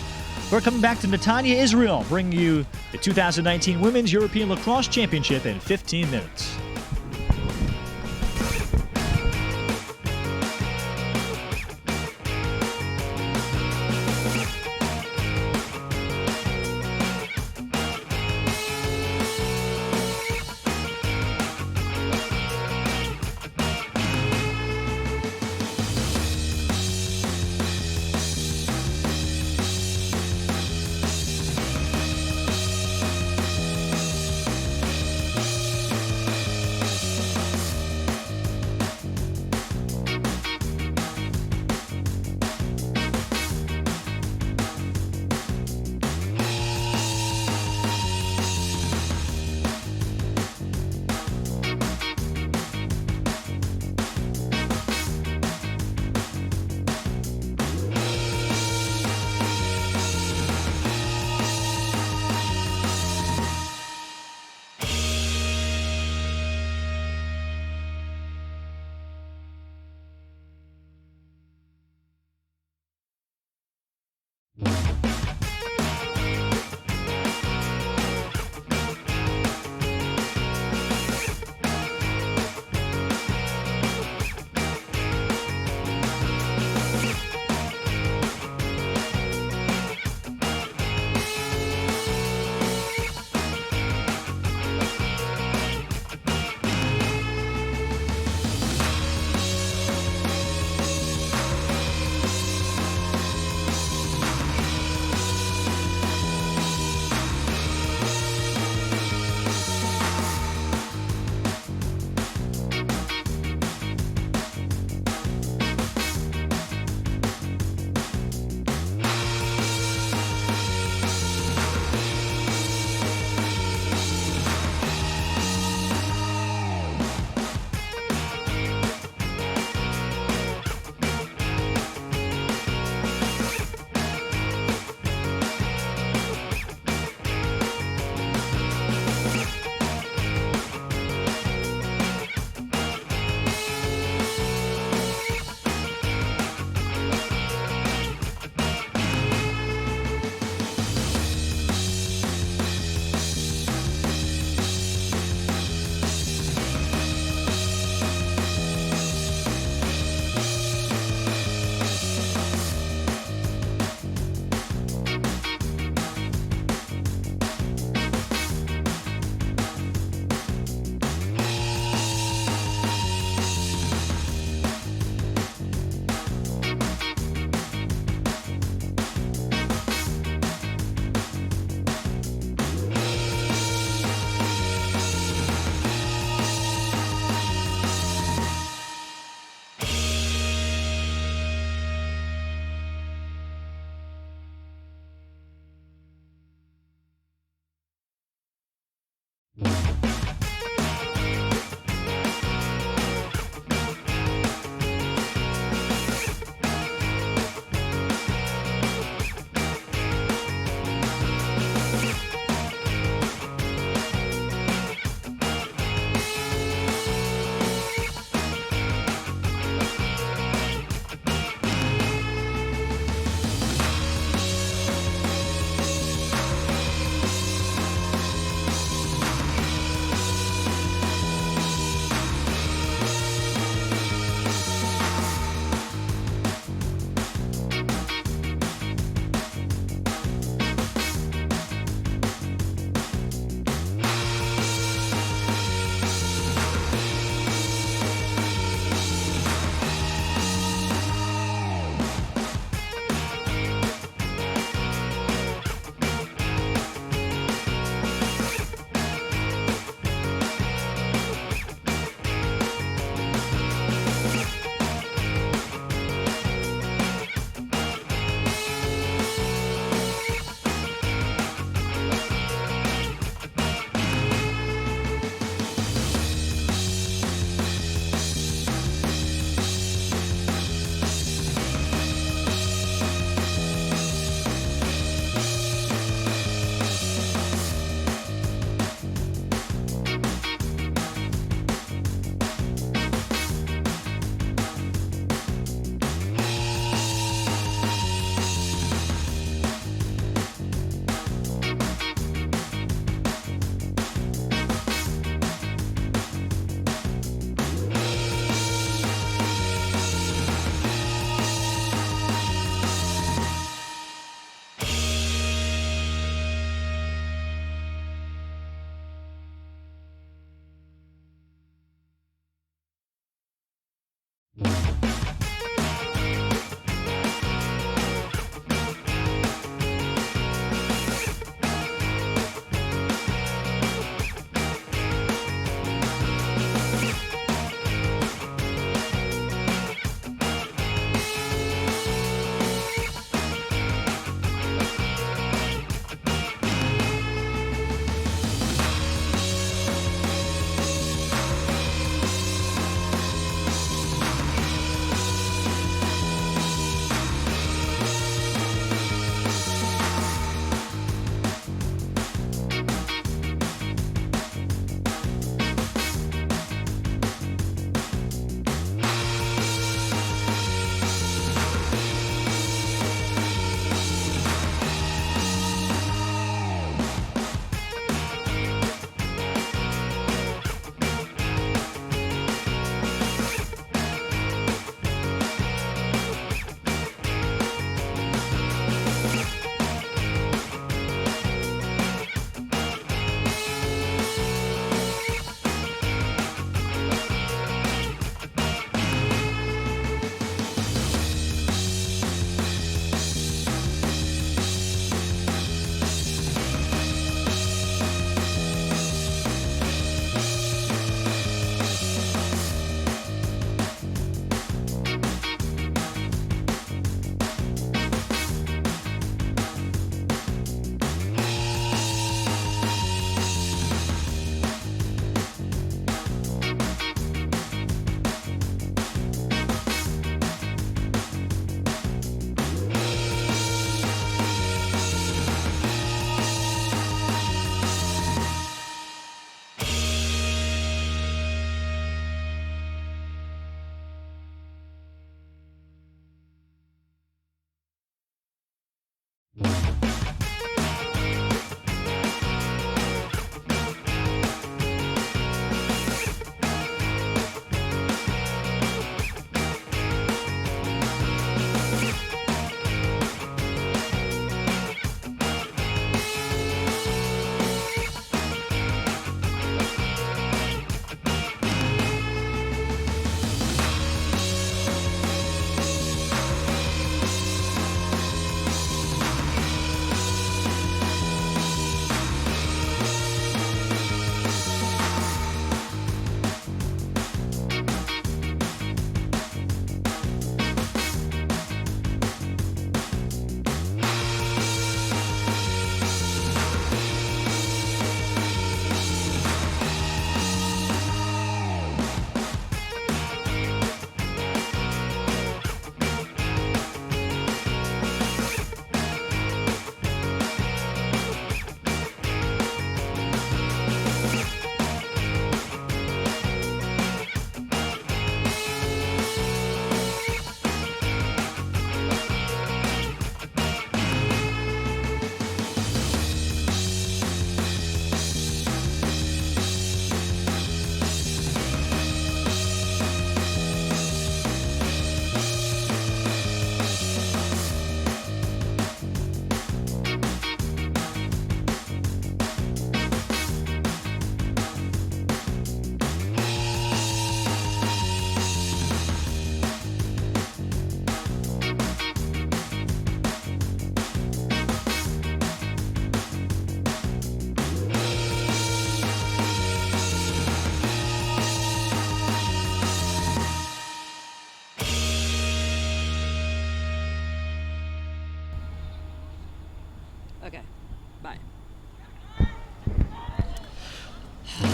We're coming back to Netanya, Israel, bringing you the 2019 Women's European Lacrosse Championship in 15 minutes.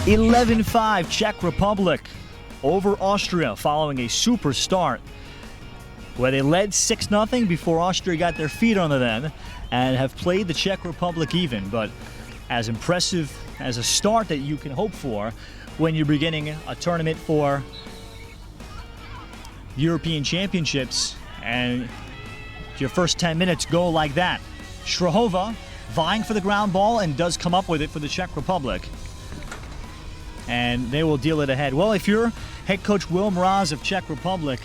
11-5 Czech Republic over Austria following a super start where they led 6-0 before Austria got their feet under them and have played the Czech Republic even. But as impressive as a start that you can hope for when you're beginning a tournament for European Championships and your first 10 minutes go like that. Strahova vying for the ground ball and does come up with it for the Czech Republic. And they will deal it ahead. Well, if you're head coach Will Mraz of Czech Republic,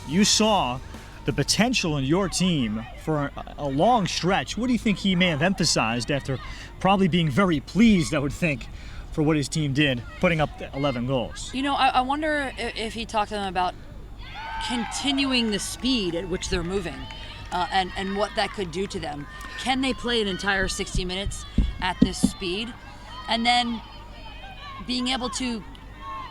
you saw the potential in your team for a long stretch. What do you think he may have emphasized after probably being very pleased, I would think, for what his team did, putting up 11 goals? You know, I wonder if he talked to them about continuing the speed at which they're moving and what that could do to them. Can they play an entire 60 minutes at this speed? And then being able to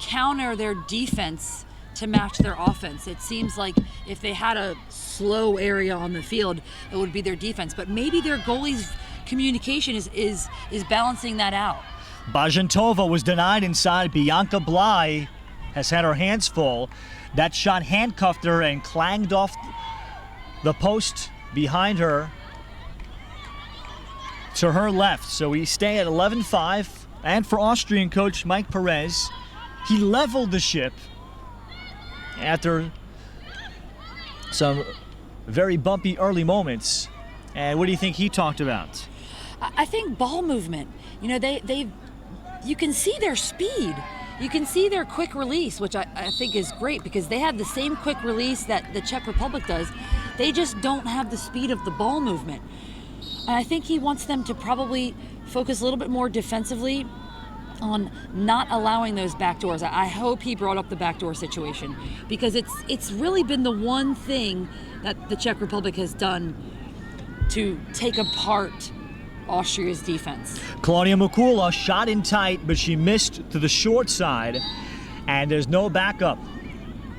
counter their defense to match their offense. It seems like if they had a slow area on the field, it would be their defense. But maybe their goalie's communication is balancing that out. Bajentova was denied inside. Bianca Bly has had her hands full. That shot handcuffed her and clanged off the post behind her to her left. So we stay at 11-5. And for Austrian coach Mike Perez, he leveled the ship after some very bumpy early moments. And what do you think he talked about? I think ball movement. You know, you can see their speed. You can see their quick release, which I think is great because they have the same quick release that the Czech Republic does. They just don't have the speed of the ball movement. And I think he wants them to probably focus a little bit more defensively on not allowing those backdoors. I hope he brought up the backdoor situation because it's really been the one thing that the Czech Republic has done to take apart Austria's defense. Claudia Mikula shot in tight, but she missed to the short side, and there's no backup.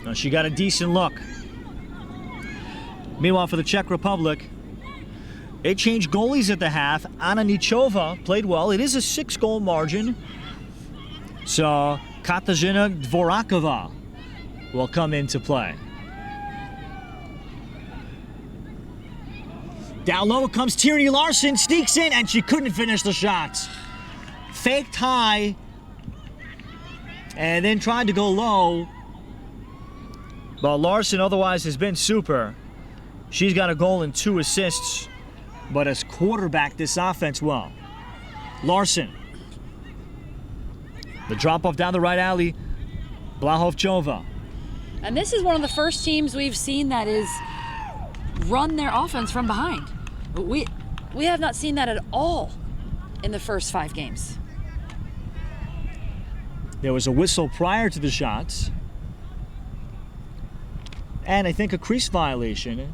No, she got a decent look. Meanwhile, for the Czech Republic, they changed goalies at the half. Anna Nichova played well. It is a 6-goal margin. So Katarzyna Dvorakova will come into play. Down low comes Tierney Larson, sneaks in, and she couldn't finish the shot. Faked high, and then tried to go low. But Larson otherwise has been super. She's got a goal and 2 assists, but has quarterbacked this offense well. Larson. The drop-off down the right alley, Blahovchova. And this is one of the first teams we've seen that is run their offense from behind. We have not seen that at all in the first 5 games. There was a whistle prior to the shots. And I think a crease violation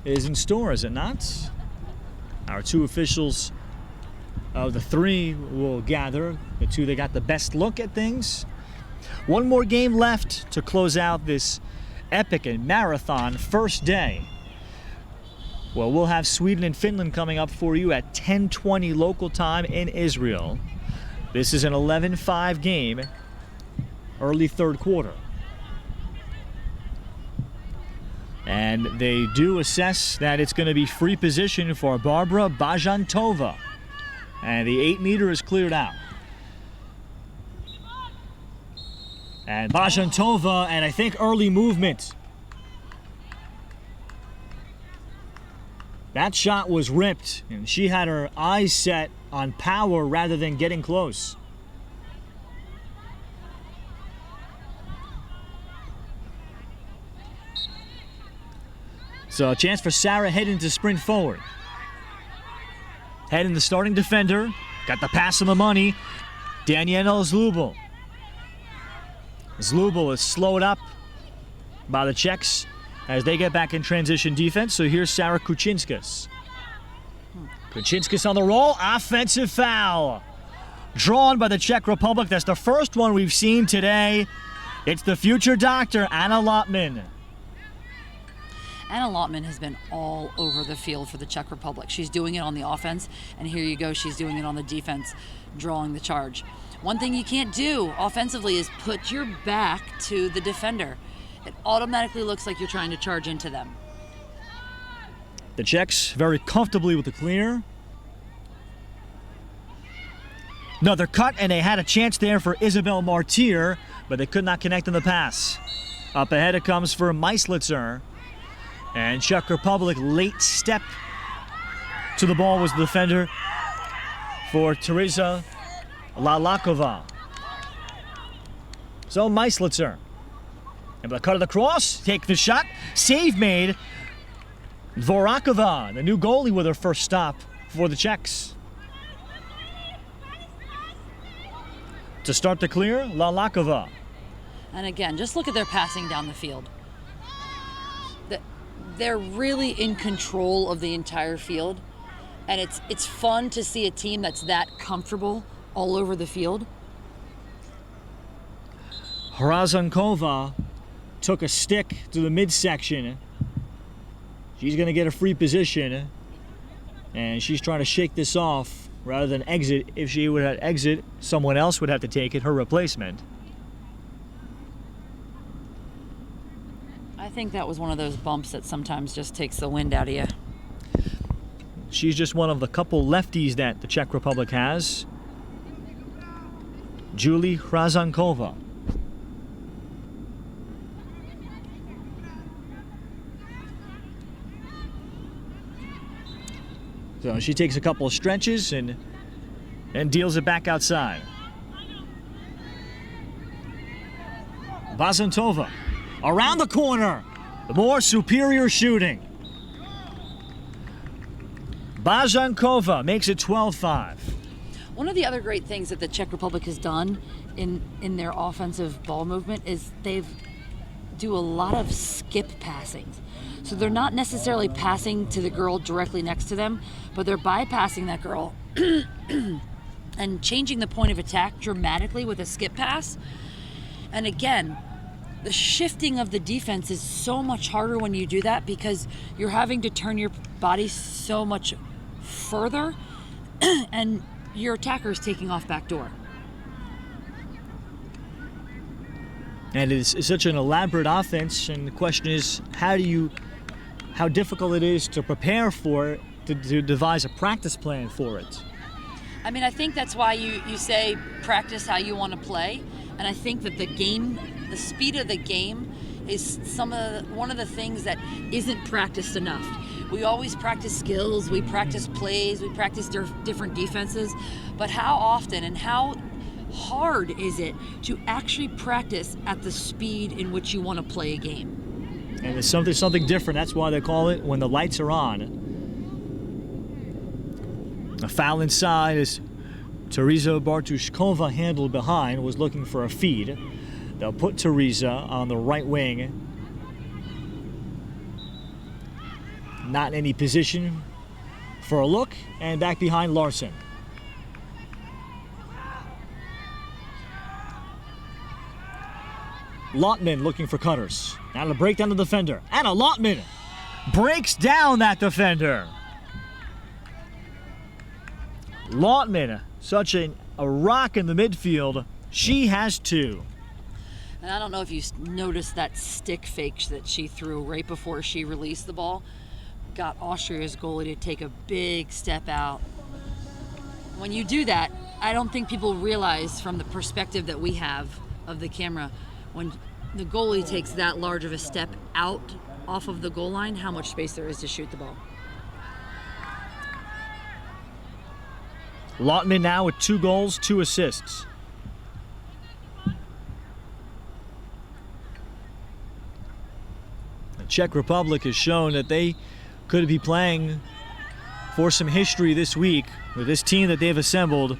is in store, is it not? Our 2 officials of the 3 will gather, the 2 that got the best look at things. One more game left to close out this epic and marathon first day. Well, we'll have Sweden and Finland coming up for you at 10:20 local time in Israel. This is an 11-5 game, early third quarter. And they do assess that it's going to be free position for Barbara Bajentova. And the 8-meter is cleared out. And Bajentova, and I think early movement. That shot was ripped, and she had her eyes set on power rather than getting close. So a chance for Sarah Hedden to sprint forward. Hedden, the starting defender, got the pass on the money. Daniela Zlubel. Zlubel is slowed up by the Czechs as they get back in transition defense. So here's Sarah Kuchinskas. Kuchinskas on the roll. Offensive foul. Drawn by the Czech Republic. That's the first one we've seen today. It's the future doctor, Anna Lotman. Anna Lotman has been all over the field for the Czech Republic. She's doing it on the offense, and here you go, she's doing it on the defense, drawing the charge. One thing you can't do offensively is put your back to the defender. It automatically looks like you're trying to charge into them. The Czechs very comfortably with the clear. Another cut, and they had a chance there for Isabel Martyr, but they could not connect on the pass. Up ahead it comes for Meislitzer. And Czech Republic late step to the ball was the defender for Teresa Lalakova. So Meislitzer able to cut it across, take the shot, save made. Dvorakova, the new goalie, with her first stop for the Czechs. To start the clear, Lalakova. And again, just look at their passing down the field. They're really in control of the entire field, and it's fun to see a team that's that comfortable all over the field. Hrazankova took a stick to the midsection. She's going to get a free position, and she's trying to shake this off rather than exit. If she would have exit, someone else would have to take it, her replacement. I think that was one of those bumps that sometimes just takes the wind out of you. She's just one of the couple lefties that the Czech Republic has. Julie Hrazankova. So she takes a couple of stretches and deals it back outside. Bazantova around the corner. The more superior shooting. Bazankova makes it 12-5. One of the other great things that the Czech Republic has done in their offensive ball movement is they've do a lot of skip passings. So they're not necessarily passing to the girl directly next to them, but they're bypassing that girl and changing the point of attack dramatically with a skip pass. And again, the shifting of the defense is so much harder when you do that because you're having to turn your body so much further and your attacker is taking off backdoor. And it's such an elaborate offense, and the question is, how difficult it is to prepare for it, to devise a practice plan for it. I mean, I think that's why you say practice how you want to play, and I think that the speed of the game is one of the things that isn't practiced enough. We always practice skills, we practice plays, we practice different defenses, but how often and how hard is it to actually practice at the speed in which you want to play a game? And it's something different. That's why they call it when the lights are on. A foul inside as Teresa Bartushkova handled behind, was looking for a feed. They'll put Teresa on the right wing. Not in any position for a look, and back behind Larson. Lotman looking for cutters. Now to break down the defender. Anna Lotman breaks down that defender. Lotman, such a rock in the midfield. She has two. And I don't know if you noticed that stick fake that she threw right before she released the ball. Got Austria's goalie to take a big step out. When you do that, I don't think people realize from the perspective that we have of the camera, when the goalie takes that large of a step out off of the goal line, how much space there is to shoot the ball. Lotman now with 2 goals, 2 assists. The Czech Republic has shown that they could be playing for some history this week with this team that they've assembled.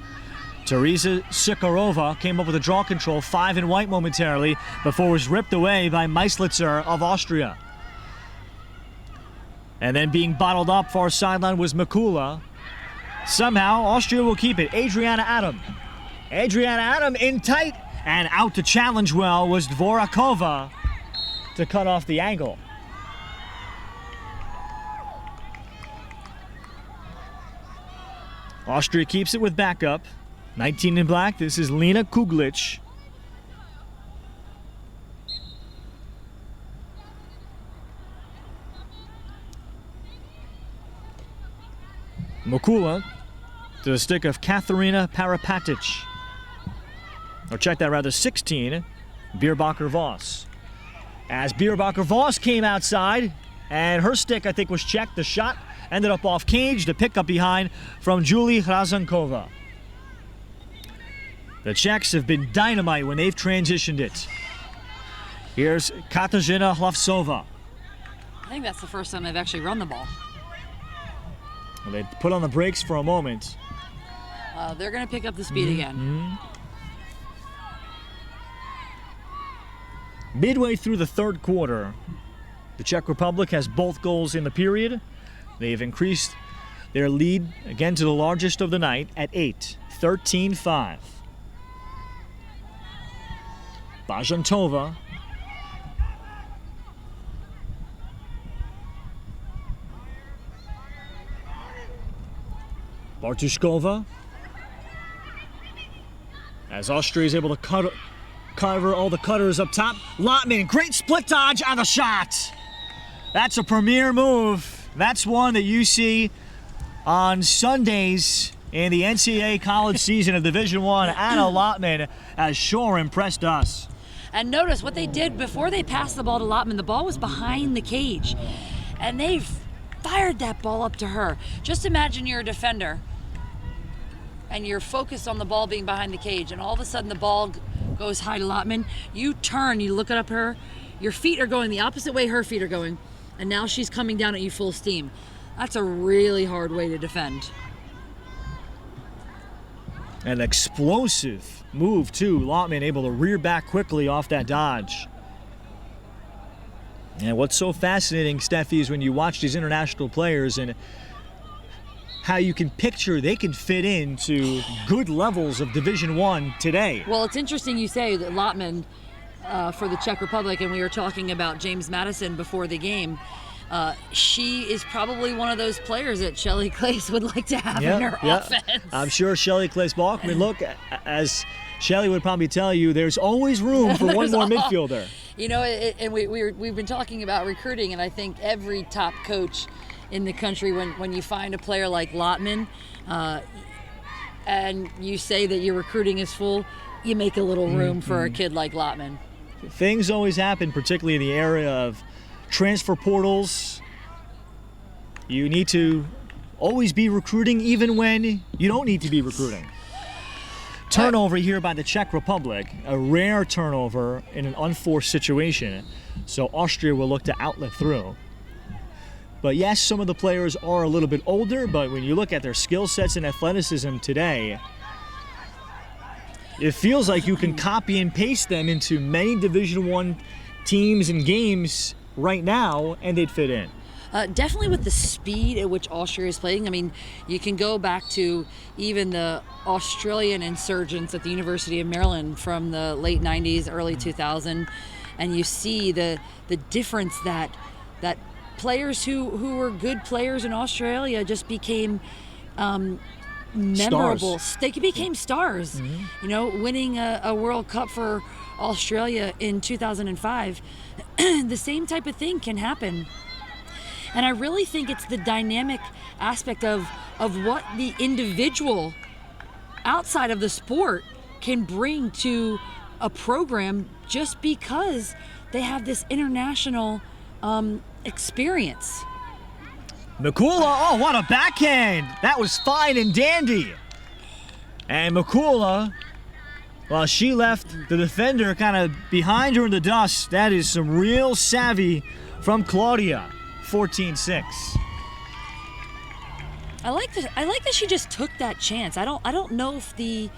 Teresa Sikharova came up with a draw control, 5 in white momentarily, before it was ripped away by Meislitzer of Austria. And then being bottled up far sideline was Mikula. Somehow, Austria will keep it. Adriana Adam. Adriana Adam in tight, and out to challenge well was Dvorakova to cut off the angle. Austria keeps it with backup. 19 in black, this is Lena Kuglic. Mukula to the stick of Katharina Parapatic. Or check that, rather, 16, Bierbacher-Voss. As Bierbacher-Voss came outside, and her stick, I think, was checked. The shot ended up off cage. The pickup behind from Julie Hrazankova. The Czechs have been dynamite when they've transitioned it. Here's Katarzyna Hlavsova. I think that's the first time they've actually run the ball. Well, they put on the brakes for a moment. They're going to pick up the speed again. Midway through the third quarter, the Czech Republic has both goals in the period. They've increased their lead again to the largest of the night at 8, 13-5. Bajantova. Bartushkova. As Austria is able to cover all the cutters up top. Lotman, great split dodge on the shot. That's a premier move. That's one that you see on Sundays in the NCAA college season of Division I. Anna Lotman has sure impressed us. And notice what they did before they passed the ball to Lotman. The ball was behind the cage, and they fired that ball up to her. Just imagine you're a defender, and you're focused on the ball being behind the cage, and all of a sudden the ball goes high to Lotman. You turn, you look up her, your feet are going the opposite way her feet are going, and now she's coming down at you full steam. That's a really hard way to defend. An explosive move, too. Lotman able to rear back quickly off that dodge. And what's so fascinating, Steffi, is when you watch these international players and how you can picture they can fit into good levels of Division I today. Well, it's interesting you say that Lotman for the Czech Republic, and we were talking about James Madison before the game. She is probably one of those players that Shelley Claes would like to have in her offense. I'm sure Shelley Claes-Balk, I mean, look, as Shelley would probably tell you, there's always room for one more midfielder. You know, and we've been talking about recruiting, and I think every top coach in the country, when you find a player like Lotman, and you say that your recruiting is full, you make a little room for a kid like Lotman. Things always happen, particularly in the area of transfer portals. You need to always be recruiting even when you don't need to be recruiting. Turnover here by the Czech Republic, a rare turnover in an unforced situation, so Austria will look to outlet through. But yes, some of the players are a little bit older, but when you look at their skill sets and athleticism today, it feels like you can copy and paste them into many Division I teams and games right now, and they'd fit in. Definitely with the speed at which Austria is playing. I mean, you can go back to even the Australian insurgents at the University of Maryland from the late 90s, early 2000, and you see the difference that players who were good players in Australia just became memorable. Stars. They became stars. You know, winning a World Cup for Australia in 2005, the same type of thing can happen. And I really think it's the dynamic aspect of what the individual outside of the sport can bring to a program just because they have this international experience. Mikula, oh, what a backhand! That was fine and dandy. And Mikula, well, she left the defender kind of behind her in the dust. That is some real savvy from Claudia. 14-6. I like that she just took that chance. I don't know if the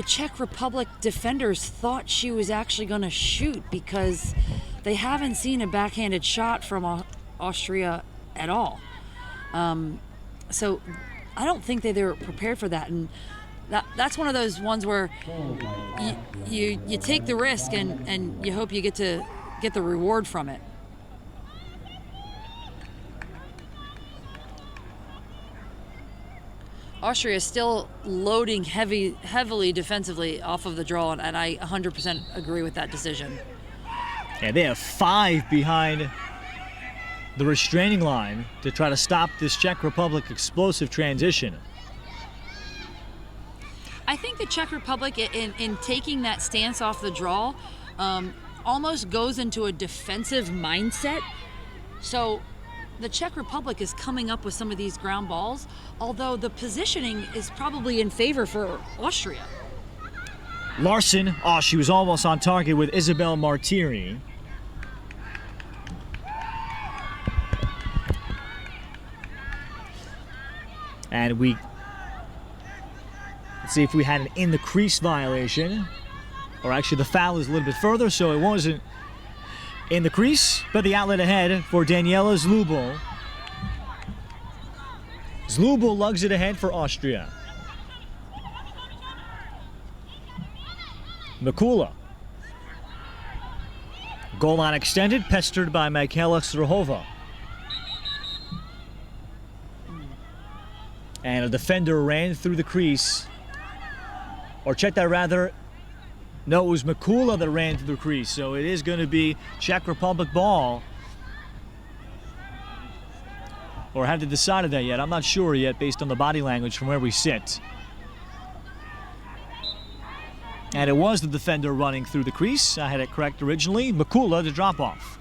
Czech Republic defenders thought she was actually going to shoot, because they haven't seen a backhanded shot from Austria at all. So I don't think they were prepared for that, and that's one of those ones where you take the risk and you hope you get the reward from it. Austria is still loading heavily defensively off of the draw, and I 100% agree with that decision. And they have 5 behind the restraining line to try to stop this Czech Republic explosive transition. I think the Czech Republic, in taking that stance off the draw, almost goes into a defensive mindset. So the Czech Republic is coming up with some of these ground balls, although the positioning is probably in favor for Austria. Larson, she was almost on target with Isabel Martiri. And let's see if we had an in the crease violation. Or actually the foul is a little bit further, so it wasn't in the crease, but the outlet ahead for Daniela Zlubel. Zlubel lugs it ahead for Austria. Mikula. Goal line extended, pestered by Michaela Strahova. And a defender ran through the crease. Or check that rather. No, it was Mikula that ran through the crease. So it is going to be Czech Republic ball. Or have they decided that yet? I'm not sure yet based on the body language from where we sit. And it was the defender running through the crease. I had it correct originally. Mikula, the drop off.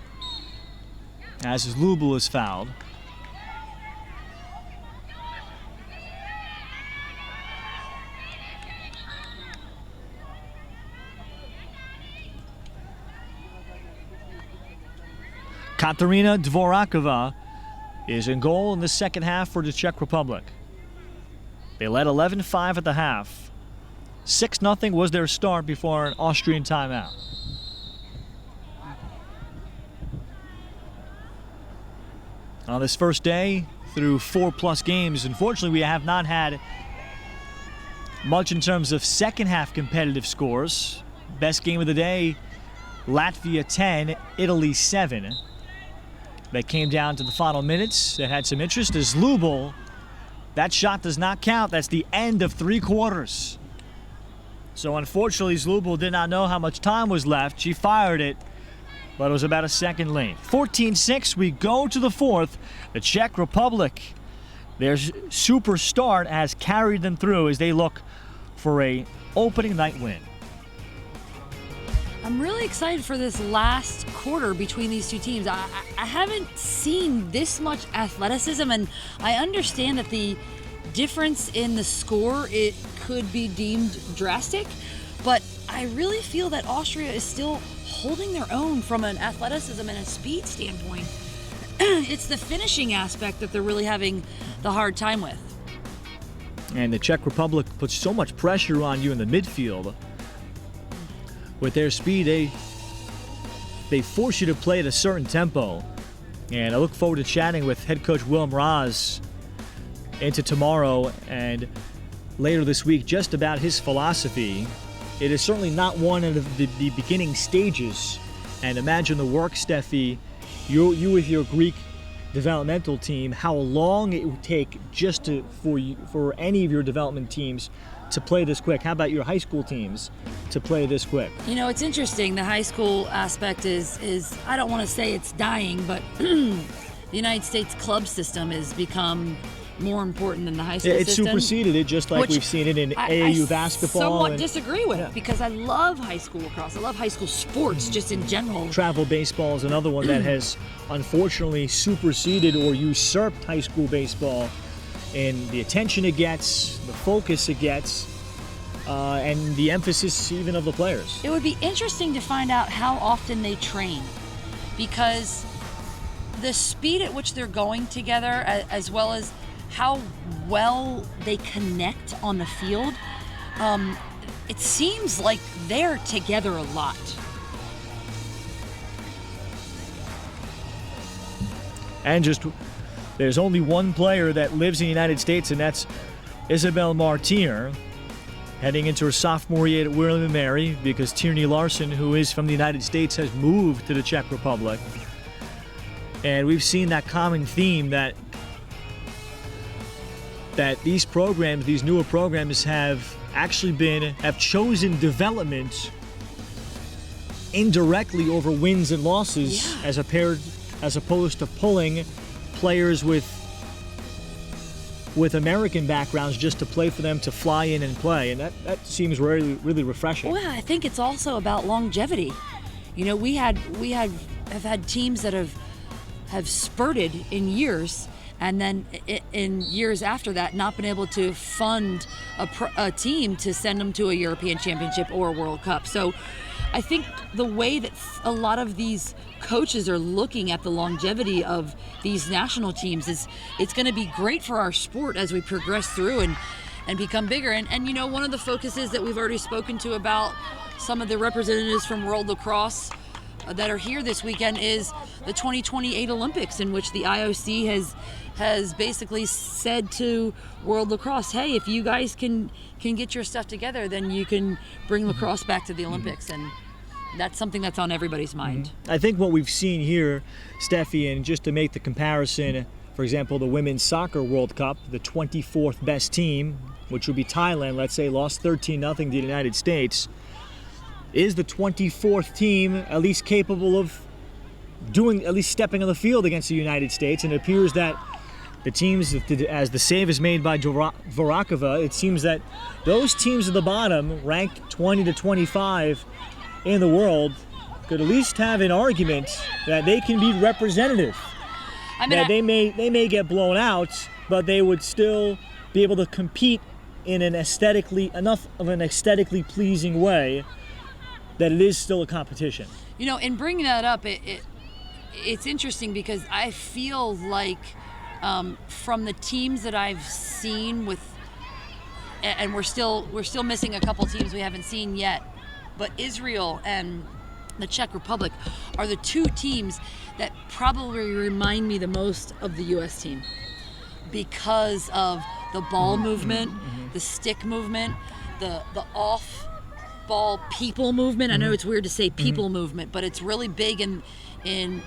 As Zlubel is fouled. Katarina Dvorakova is in goal in the second half for the Czech Republic. They led 11-5 at the half. 6-0 was their start before an Austrian timeout. On this first day, through 4+ games, unfortunately we have not had much in terms of second half competitive scores. Best game of the day, Latvia 10, Italy 7. That came down to the final minutes. That had some interest as Zlubel. That shot does not count. That's the end of 3 quarters. So unfortunately, Zlubel did not know how much time was left. She fired it, but it was about a second late. 14-6, we go to the fourth. The Czech Republic, their super start has carried them through as they look for a opening night win. I'm really excited for this last quarter between these two teams. I haven't seen this much athleticism, and I understand that the difference in the score, it could be deemed drastic, but I really feel that Austria is still holding their own from an athleticism and a speed standpoint. It's the finishing aspect that they're really having the hard time with. And the Czech Republic puts so much pressure on you in the midfield. With their speed, they force you to play at a certain tempo. And I look forward to chatting with head coach Willem Raz into tomorrow and later this week just about his philosophy. It is certainly not one of the beginning stages. And imagine the work, Steffi, you with your Greek developmental team, how long it would take just for any of your development teams to play this quick. How about your high school teams to play this quick? You know, it's interesting. The high school aspect is I don't want to say it's dying, but the United States club system has become more important than the high school It's system. It's superseded it, just like we've seen it in AAU basketball. I somewhat disagree with because I love high school lacrosse. I love high school sports just in general. Travel baseball is another one that has unfortunately superseded or usurped high school baseball in the attention it gets, the focus it gets, and the emphasis even of the players. It would be interesting to find out how often they train, because the speed at which they're going together, as well as how well they connect on the field, it seems like they're together a lot. And just, there's only one player that lives in the United States, and that's Isabel Martir, heading into her sophomore year at William & Mary, because Tierney Larson, who is from the United States, has moved to the Czech Republic. And we've seen that common theme that that these programs, these newer programs, have chosen development indirectly over wins and losses, as opposed to pulling players with American backgrounds just to play for them to fly in and play, and that seems really, really refreshing. Well, I think it's also about longevity. You know, we have had teams that have spurted in years, and then in years after that, not been able to fund a team to send them to a European Championship or a World Cup. So I think the way that a lot of these coaches are looking at the longevity of these national teams is it's going to be great for our sport as we progress through and become bigger. And you know, one of the focuses that we've already spoken to about some of the representatives from World Lacrosse that are here this weekend is the 2028 Olympics, in which the IOC has basically said to World Lacrosse, hey, if you guys can get your stuff together, then you can bring lacrosse back to the Olympics. And that's something that's on everybody's mind. I think what we've seen here, Steffi, and just to make the comparison, for example, the Women's Soccer World Cup, the 24th best team, which would be Thailand, let's say, lost 13-0 to the United States, is the 24th team at least capable of stepping on the field against the United States. And it appears that the teams, as the save is made by Varakova, it seems that those teams at the bottom, ranked 20 to 25 in the world, could at least have an argument that they can be representative. I mean, that they may get blown out, but they would still be able to compete in enough of an aesthetically pleasing way that it is still a competition. You know, in bringing that up, it's interesting because I feel like from the teams that I've seen and we're still missing a couple teams we haven't seen yet, but Israel and the Czech Republic are the two teams that probably remind me the most of the U.S. team because of the ball movement, the stick movement, the off-ball people movement. I know it's weird to say people movement, but it's really big in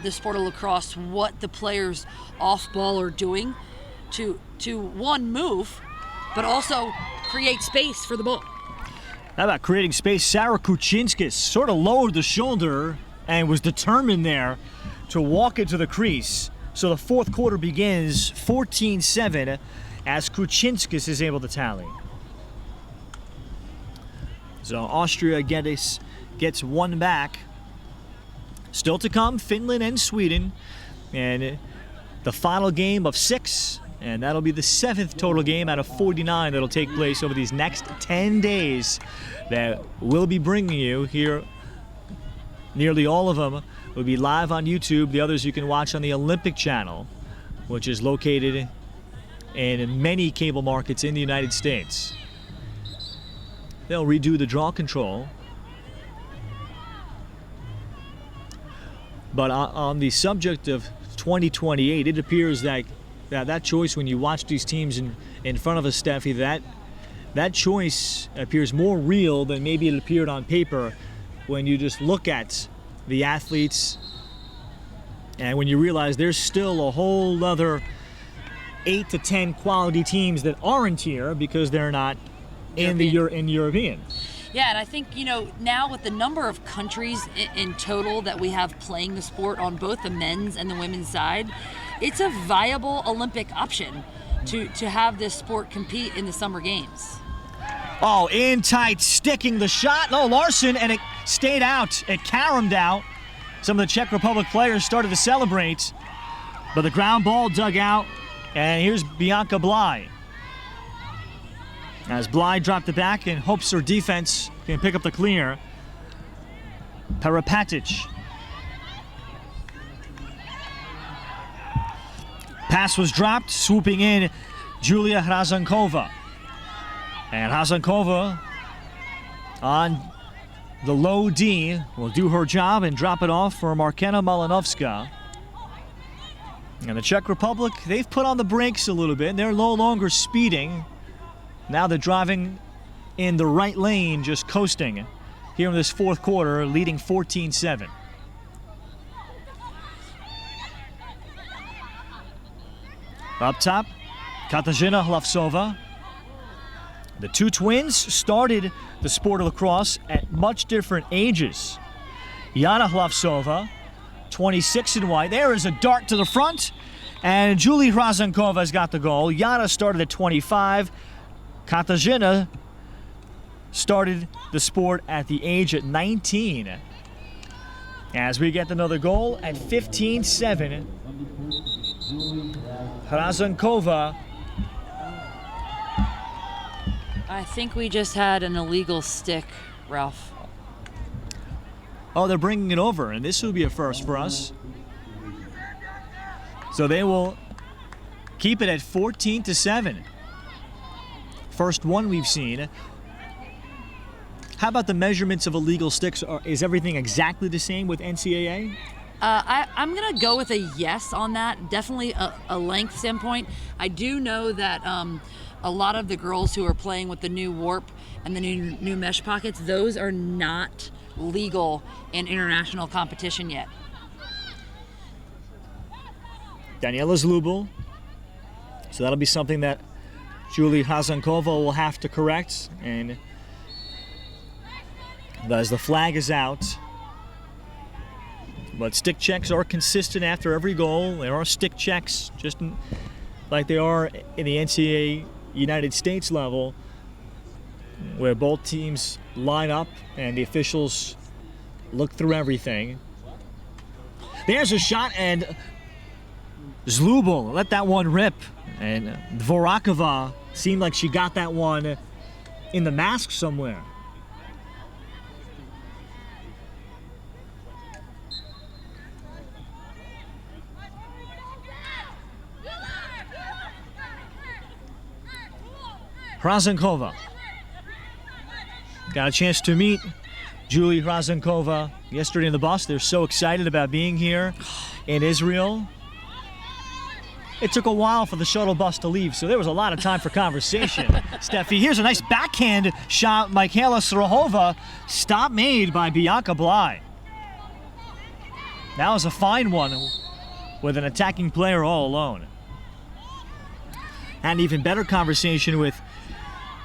the sport of lacrosse what the players off-ball are doing to one, move, but also create space for the ball. How about creating space? Sarah Kuchinskis sort of lowered the shoulder and was determined there to walk into the crease. So the fourth quarter begins 14-7 as Kuchinskis is able to tally. So Austria gets one back. Still to come, Finland and Sweden. And the final game of 6, and that'll be the 7th total game out of 49 that'll take place over these next 10 days that we'll be bringing you here. Nearly all of them will be live on YouTube. The others you can watch on the Olympic Channel, which is located in many cable markets in the United States. They'll redo the draw control. But on the subject of 2028, it appears that choice, when you watch these teams in front of us, Steffi, that choice appears more real than maybe it appeared on paper when you just look at the athletes and when you realize there's still a whole other 8 to 10 quality teams that aren't here because they're not in European. Yeah, and I think, you know, now with the number of countries in total that we have playing the sport on both the men's and the women's side, it's a viable Olympic option to have this sport compete in the summer games. Oh, in tight, sticking the shot. No, Larson, and it stayed out. It caromed out. Some of the Czech Republic players started to celebrate, but the ground ball dug out, and here's Bianca Bly. As Bly dropped it back and hopes her defense can pick up the clear. Parapatic. Pass was dropped, swooping in Julia Hrazankova. And Hrazankova on the low D will do her job and drop it off for Markena Malinovska. And the Czech Republic, they've put on the brakes a little bit. They're no longer speeding. Now they're driving in the right lane, just coasting here in this fourth quarter, leading 14-7. Up top, Katarzyna Hlavsova. The two twins started the sport of lacrosse at much different ages. Jana Hlavsova, 26 in white. There is a dart to the front, and Julie Hrazankova has got the goal. Jana started at 25. Katarzyna started the sport at the age of 19. As we get another goal at 15-7, Hrazankova. I think we just had an illegal stick, Ralph. Oh, they're bringing it over, and this will be a first for us. So they will keep it at 14-7. First one we've seen. How about the measurements of illegal sticks? Is everything exactly the same with NCAA? I'm going to go with a yes on that. Definitely a length standpoint. I do know that a lot of the girls who are playing with the new warp and the new mesh pockets, those are not legal in international competition yet. Daniela Zlubel. So that'll be something that Julie Hrazankova will have to correct. And as the flag is out, but stick checks are consistent after every goal. There are stick checks, just like they are in the NCAA United States level, where both teams line up and the officials look through everything. There's a shot, and Zlubel let that one rip. And Dvorakova seemed like she got that one in the mask somewhere. Hrazankova. Got a chance to meet Julie Hrazankova yesterday in the bus. They're so excited about being here in Israel. It took a while for the shuttle bus to leave, so there was a lot of time for conversation. Steffi, here's a nice backhand shot. Michaela Srahova. Stop made by Bianca Bly. That was a fine one with an attacking player all alone. And even better conversation with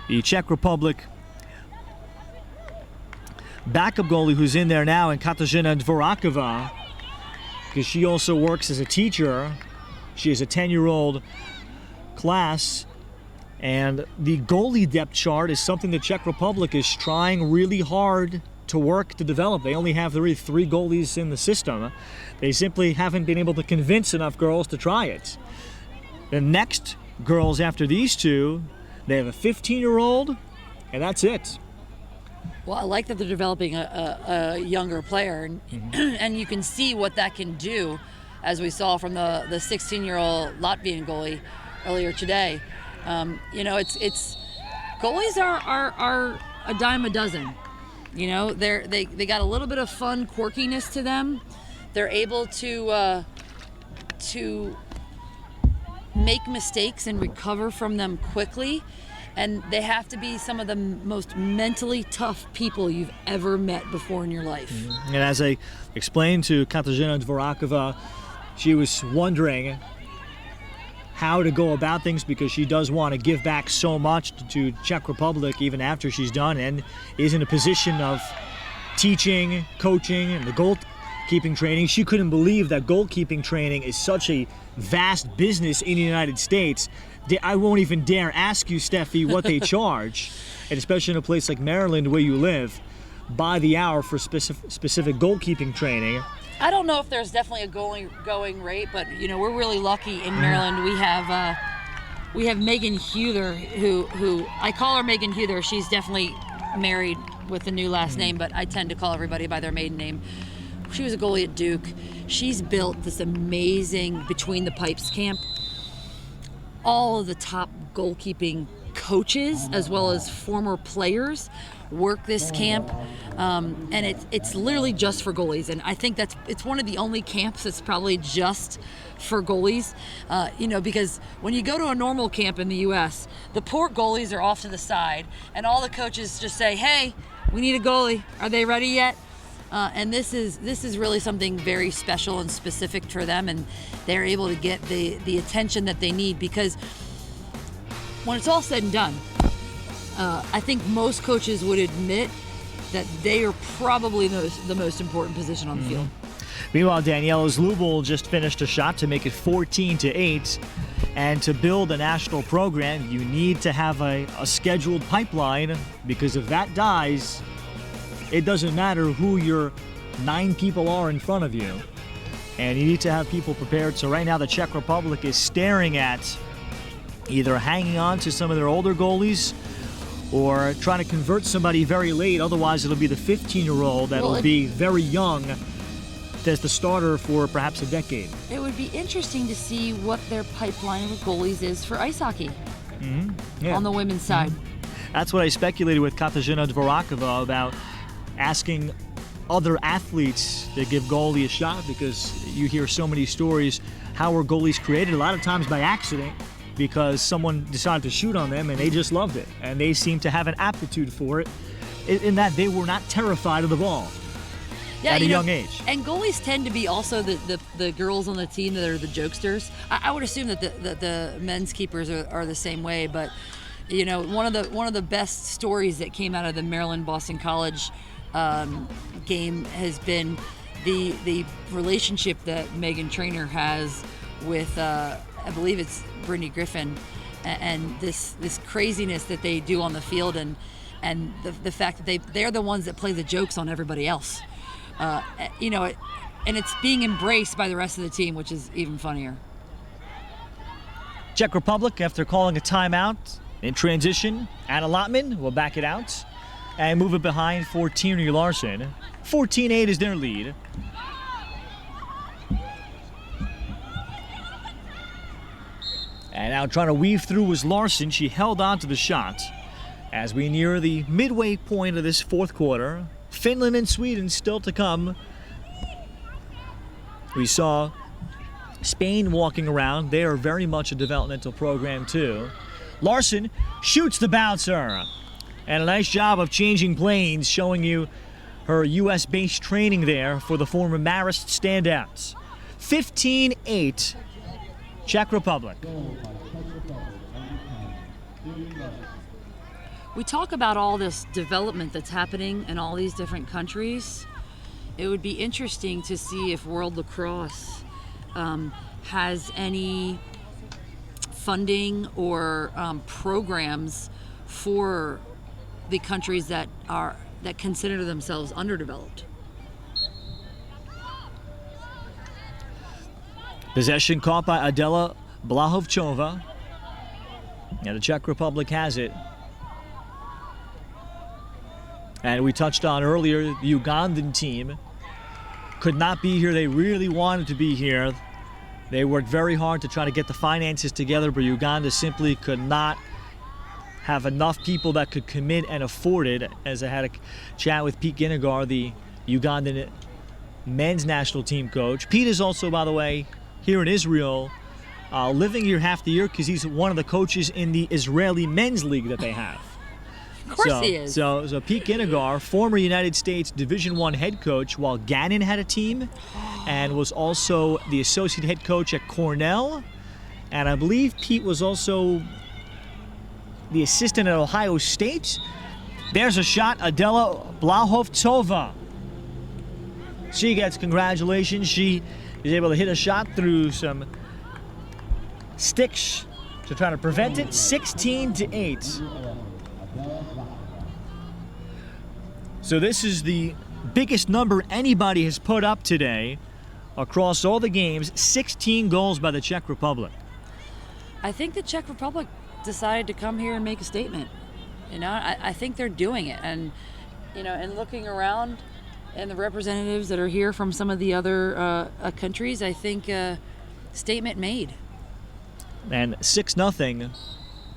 the Czech Republic backup goalie who's in there now, and Katarzyna Dvorakova, because she also works as a teacher. She is a 10-year-old class, and the goalie depth chart is something the Czech Republic is trying really hard to work to develop. They only have really 3 goalies in the system. They simply haven't been able to convince enough girls to try it. The next girls after these two, they have a 15-year-old, and that's it. Well, I like that they're developing a younger player, and, and you can see what that can do, as we saw from the 16-year-old Latvian goalie earlier today. You know, it's goalies are a dime a dozen. You know, they got a little bit of fun quirkiness to them. They're able to make mistakes and recover from them quickly. And they have to be some of the most mentally tough people you've ever met before in your life. And as I explained to Katarzyna Dvorakova, she was wondering how to go about things, because she does want to give back so much to Czech Republic even after she's done, and is in a position of teaching, coaching, and the goalkeeping training. She couldn't believe that goalkeeping training is such a vast business in the United States. I won't even dare ask you, Steffi, what they charge, and especially in a place like Maryland where you live, by the hour for specific goalkeeping training. I don't know if there's definitely a going rate, but you know, we're really lucky in Maryland. We have Megan Huther, who I call her Megan Huther. She's definitely married with a new last name, but I tend to call everybody by their maiden name. She was a goalie at Duke. She's built this amazing Between the Pipes camp. All of the top goalkeeping coaches, as well as former players, work this camp, and it's literally just for goalies. And I think it's one of the only camps that's probably just for goalies. You know, because when you go to a normal camp in the U.S., the poor goalies are off to the side, and all the coaches just say, "Hey, we need a goalie. Are they ready yet?" And this is really something very special and specific for them, and they're able to get the attention that they need, because when it's all said and done, I think most coaches would admit that they are probably the most important position on the field. Meanwhile, Daniela Zlubel just finished a shot to make it 14-8. And to build a national program, you need to have a scheduled pipeline, because if that dies, it doesn't matter who your 9 people are in front of you. And you need to have people prepared. So right now the Czech Republic is staring at either hanging on to some of their older goalies or trying to convert somebody very late. Otherwise, it'll be the 15-year-old that'll be very young as the starter for perhaps a decade. It would be interesting to see what their pipeline with goalies is for ice hockey on the women's side. That's what I speculated with Katarzyna Dvorakova about asking other athletes to give goalie a shot, because you hear so many stories how were goalies created, a lot of times by accident, because someone decided to shoot on them and they just loved it. And they seem to have an aptitude for it, in that they were not terrified of the ball. At a young age. And goalies tend to be also the girls on the team that are the jokesters. I would assume that the men's keepers are the same way, but one of the best stories that came out of the Maryland Boston College game has been the relationship that Megan Trainor has with I believe it's Brittany Griffin, and this craziness that they do on the field, and the fact that they're the ones that play the jokes on everybody else. And it's being embraced by the rest of the team, which is even funnier. Czech Republic, after calling a timeout in transition, Anna Lotman will back it out and move it behind for Tierney Larson. 14-8 is their lead. And now trying to weave through was Larson. She held on to the shot as we near the midway point of this fourth quarter. Finland and Sweden still to come. We saw Spain walking around. They are very much a developmental program too. Larson shoots the bouncer. And a nice job of changing planes, showing you her U.S.-based training there for the former Marist standouts. 15-8, Czech Republic. We talk about all this development that's happening in all these different countries. It would be interesting to see if World Lacrosse has any funding or programs for the countries that consider themselves underdeveloped. Possession caught by Adela Blahovchova. And the Czech Republic has it. And we touched on earlier, the Ugandan team could not be here. They really wanted to be here. They worked very hard to try to get the finances together, but Uganda simply could not have enough people that could commit and afford it. As I had a chat with Pete Ginnigar, the Ugandan men's national team coach. Pete is also, by the way, here in Israel, living here half the year because he's one of the coaches in the Israeli men's league that they have. Of course he is. So Pete Ginnigar, former United States Division I head coach while Gannon had a team, and was also the associate head coach at Cornell. And I believe Pete was also the assistant at Ohio State. There's a shot, Adela Blahovtsova. She gets congratulations. She is able to hit a shot through some sticks to try to prevent it. 16-8. So this is the biggest number anybody has put up today across all the games. 16 goals by the Czech Republic. I think the Czech Republic decided to come here and make a statement. I think they're doing it. And, and looking around and the representatives that are here from some of the other countries, I think statement made. And 6-0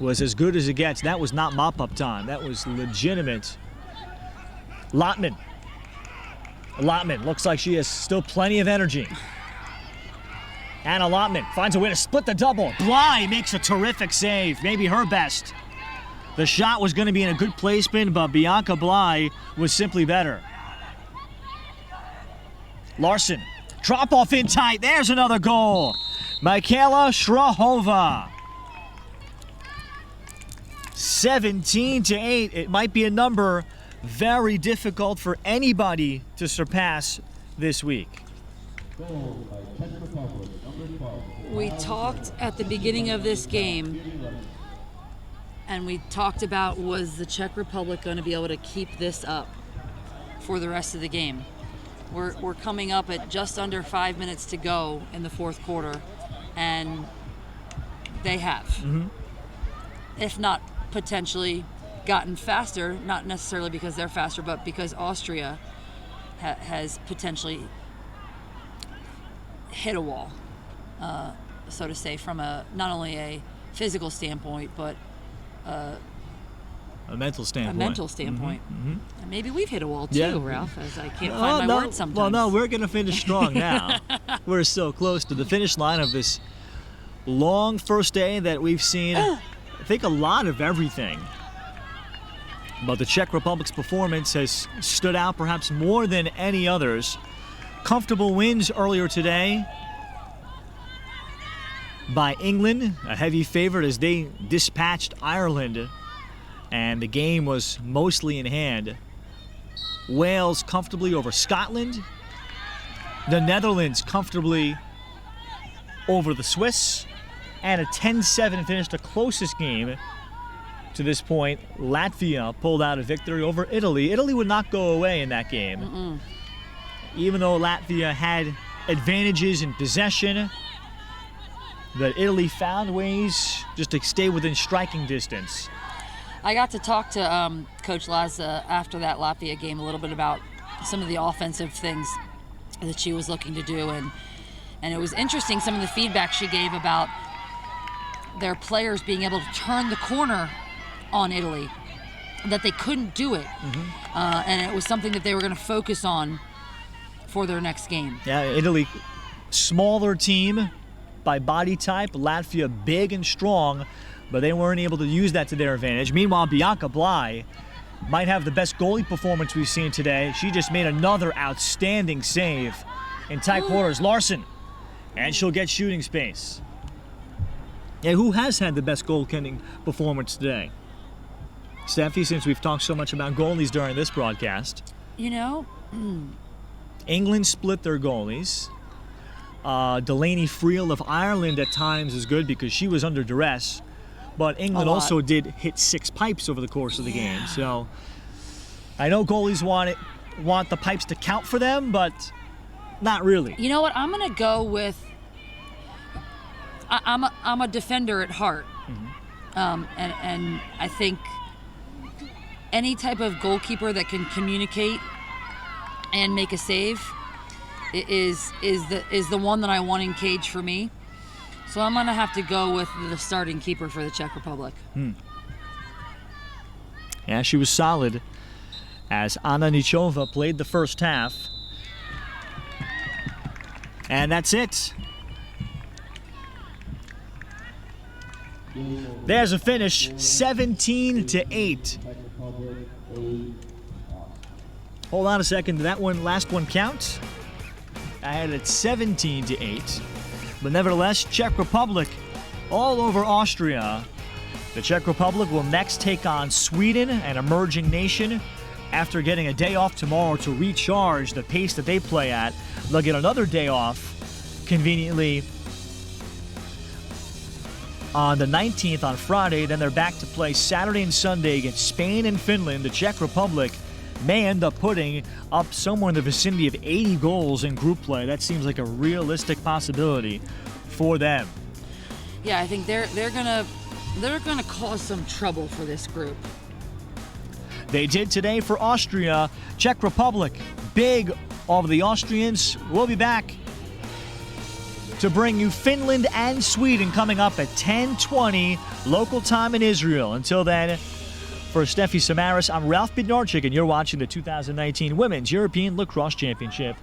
was as good as it gets. That was not mop-up time. That was legitimate. Lotman looks like she has still plenty of energy. Anna Lotman finds a way to split the double. Bly makes a terrific save, maybe her best. The shot was going to be in a good placement, but Bianca Bly was simply better. Larson, drop off in tight. There's another goal. Michaela Shrahova. 17-8. It might be a number very difficult for anybody to surpass this week. We talked at the beginning of this game, and we talked about, was the Czech Republic going to be able to keep this up for the rest of the game? We're coming up at just under 5 minutes to go in the fourth quarter, and they have. Mm-hmm. If not potentially gotten faster, not necessarily because they're faster, but because Austria has potentially hit a wall, so to say, from not only a physical standpoint, but a mental standpoint. A mental standpoint. Mm-hmm. And maybe we've hit a wall too, Yeah. Ralph, as I can't find my words sometimes. Well, no, we're going to finish strong now. We're so close to the finish line of this long first day that we've seen, I think, a lot of everything. But the Czech Republic's performance has stood out perhaps more than any others. Comfortable wins earlier today by England, a heavy favorite as they dispatched Ireland, and the game was mostly in hand. Wales comfortably over Scotland. The Netherlands comfortably over the Swiss. And a 10-7 finish, the closest game to this point. Latvia pulled out a victory over Italy. Italy would not go away in that game. Even though Latvia had advantages in possession, but Italy found ways just to stay within striking distance. I got to talk to Coach Laza after that Latvia game a little bit about some of the offensive things that she was looking to do, and it was interesting some of the feedback she gave about their players being able to turn the corner on Italy, that they couldn't do it, and it was something that they were going to focus on for their next game. Yeah, Italy, smaller team by body type, Latvia big and strong, but they weren't able to use that to their advantage. Meanwhile, Bianca Bly might have the best goalie performance we've seen today. She just made another outstanding save in tight quarters. Larson, and she'll get shooting space. Yeah, who has had the best goaltending performance today? Steffi, since we've talked so much about goalies during this broadcast. You know, England split their goalies. Delaney Friel of Ireland at times is good because she was under duress. But England also did hit 6 pipes over the course of the game. So I know goalies want the pipes to count for them, but not really. you know what? I'm going to go with. I'm a defender at heart, and I think any type of goalkeeper that can communicate and make a save is the one that I want in cage for me. So I'm going to have to go with the starting keeper for the Czech Republic. Yeah, she was solid as Anna Nichova played the first half. And that's it. There's a finish, 17-8. Hold on a second, did that last one count? I had it 17-8. But nevertheless, Czech Republic all over Austria. The Czech Republic will next take on Sweden, an emerging nation. After getting a day off tomorrow to recharge the pace that they play at, they'll get another day off conveniently on the 19th on Friday. Then they're back to play Saturday and Sunday against Spain and Finland. The Czech Republic may end up putting up somewhere in the vicinity of 80 goals in group play. That seems like a realistic possibility for them. Yeah, I think they're gonna cause some trouble for this group. They did today for Austria. Czech Republic, big over the Austrians. We'll be back to bring you Finland and Sweden coming up at 10:20 local time in Israel. Until then, for Steffi Samaras, I'm Ralph Bednarczyk, and you're watching the 2019 Women's European Lacrosse Championship.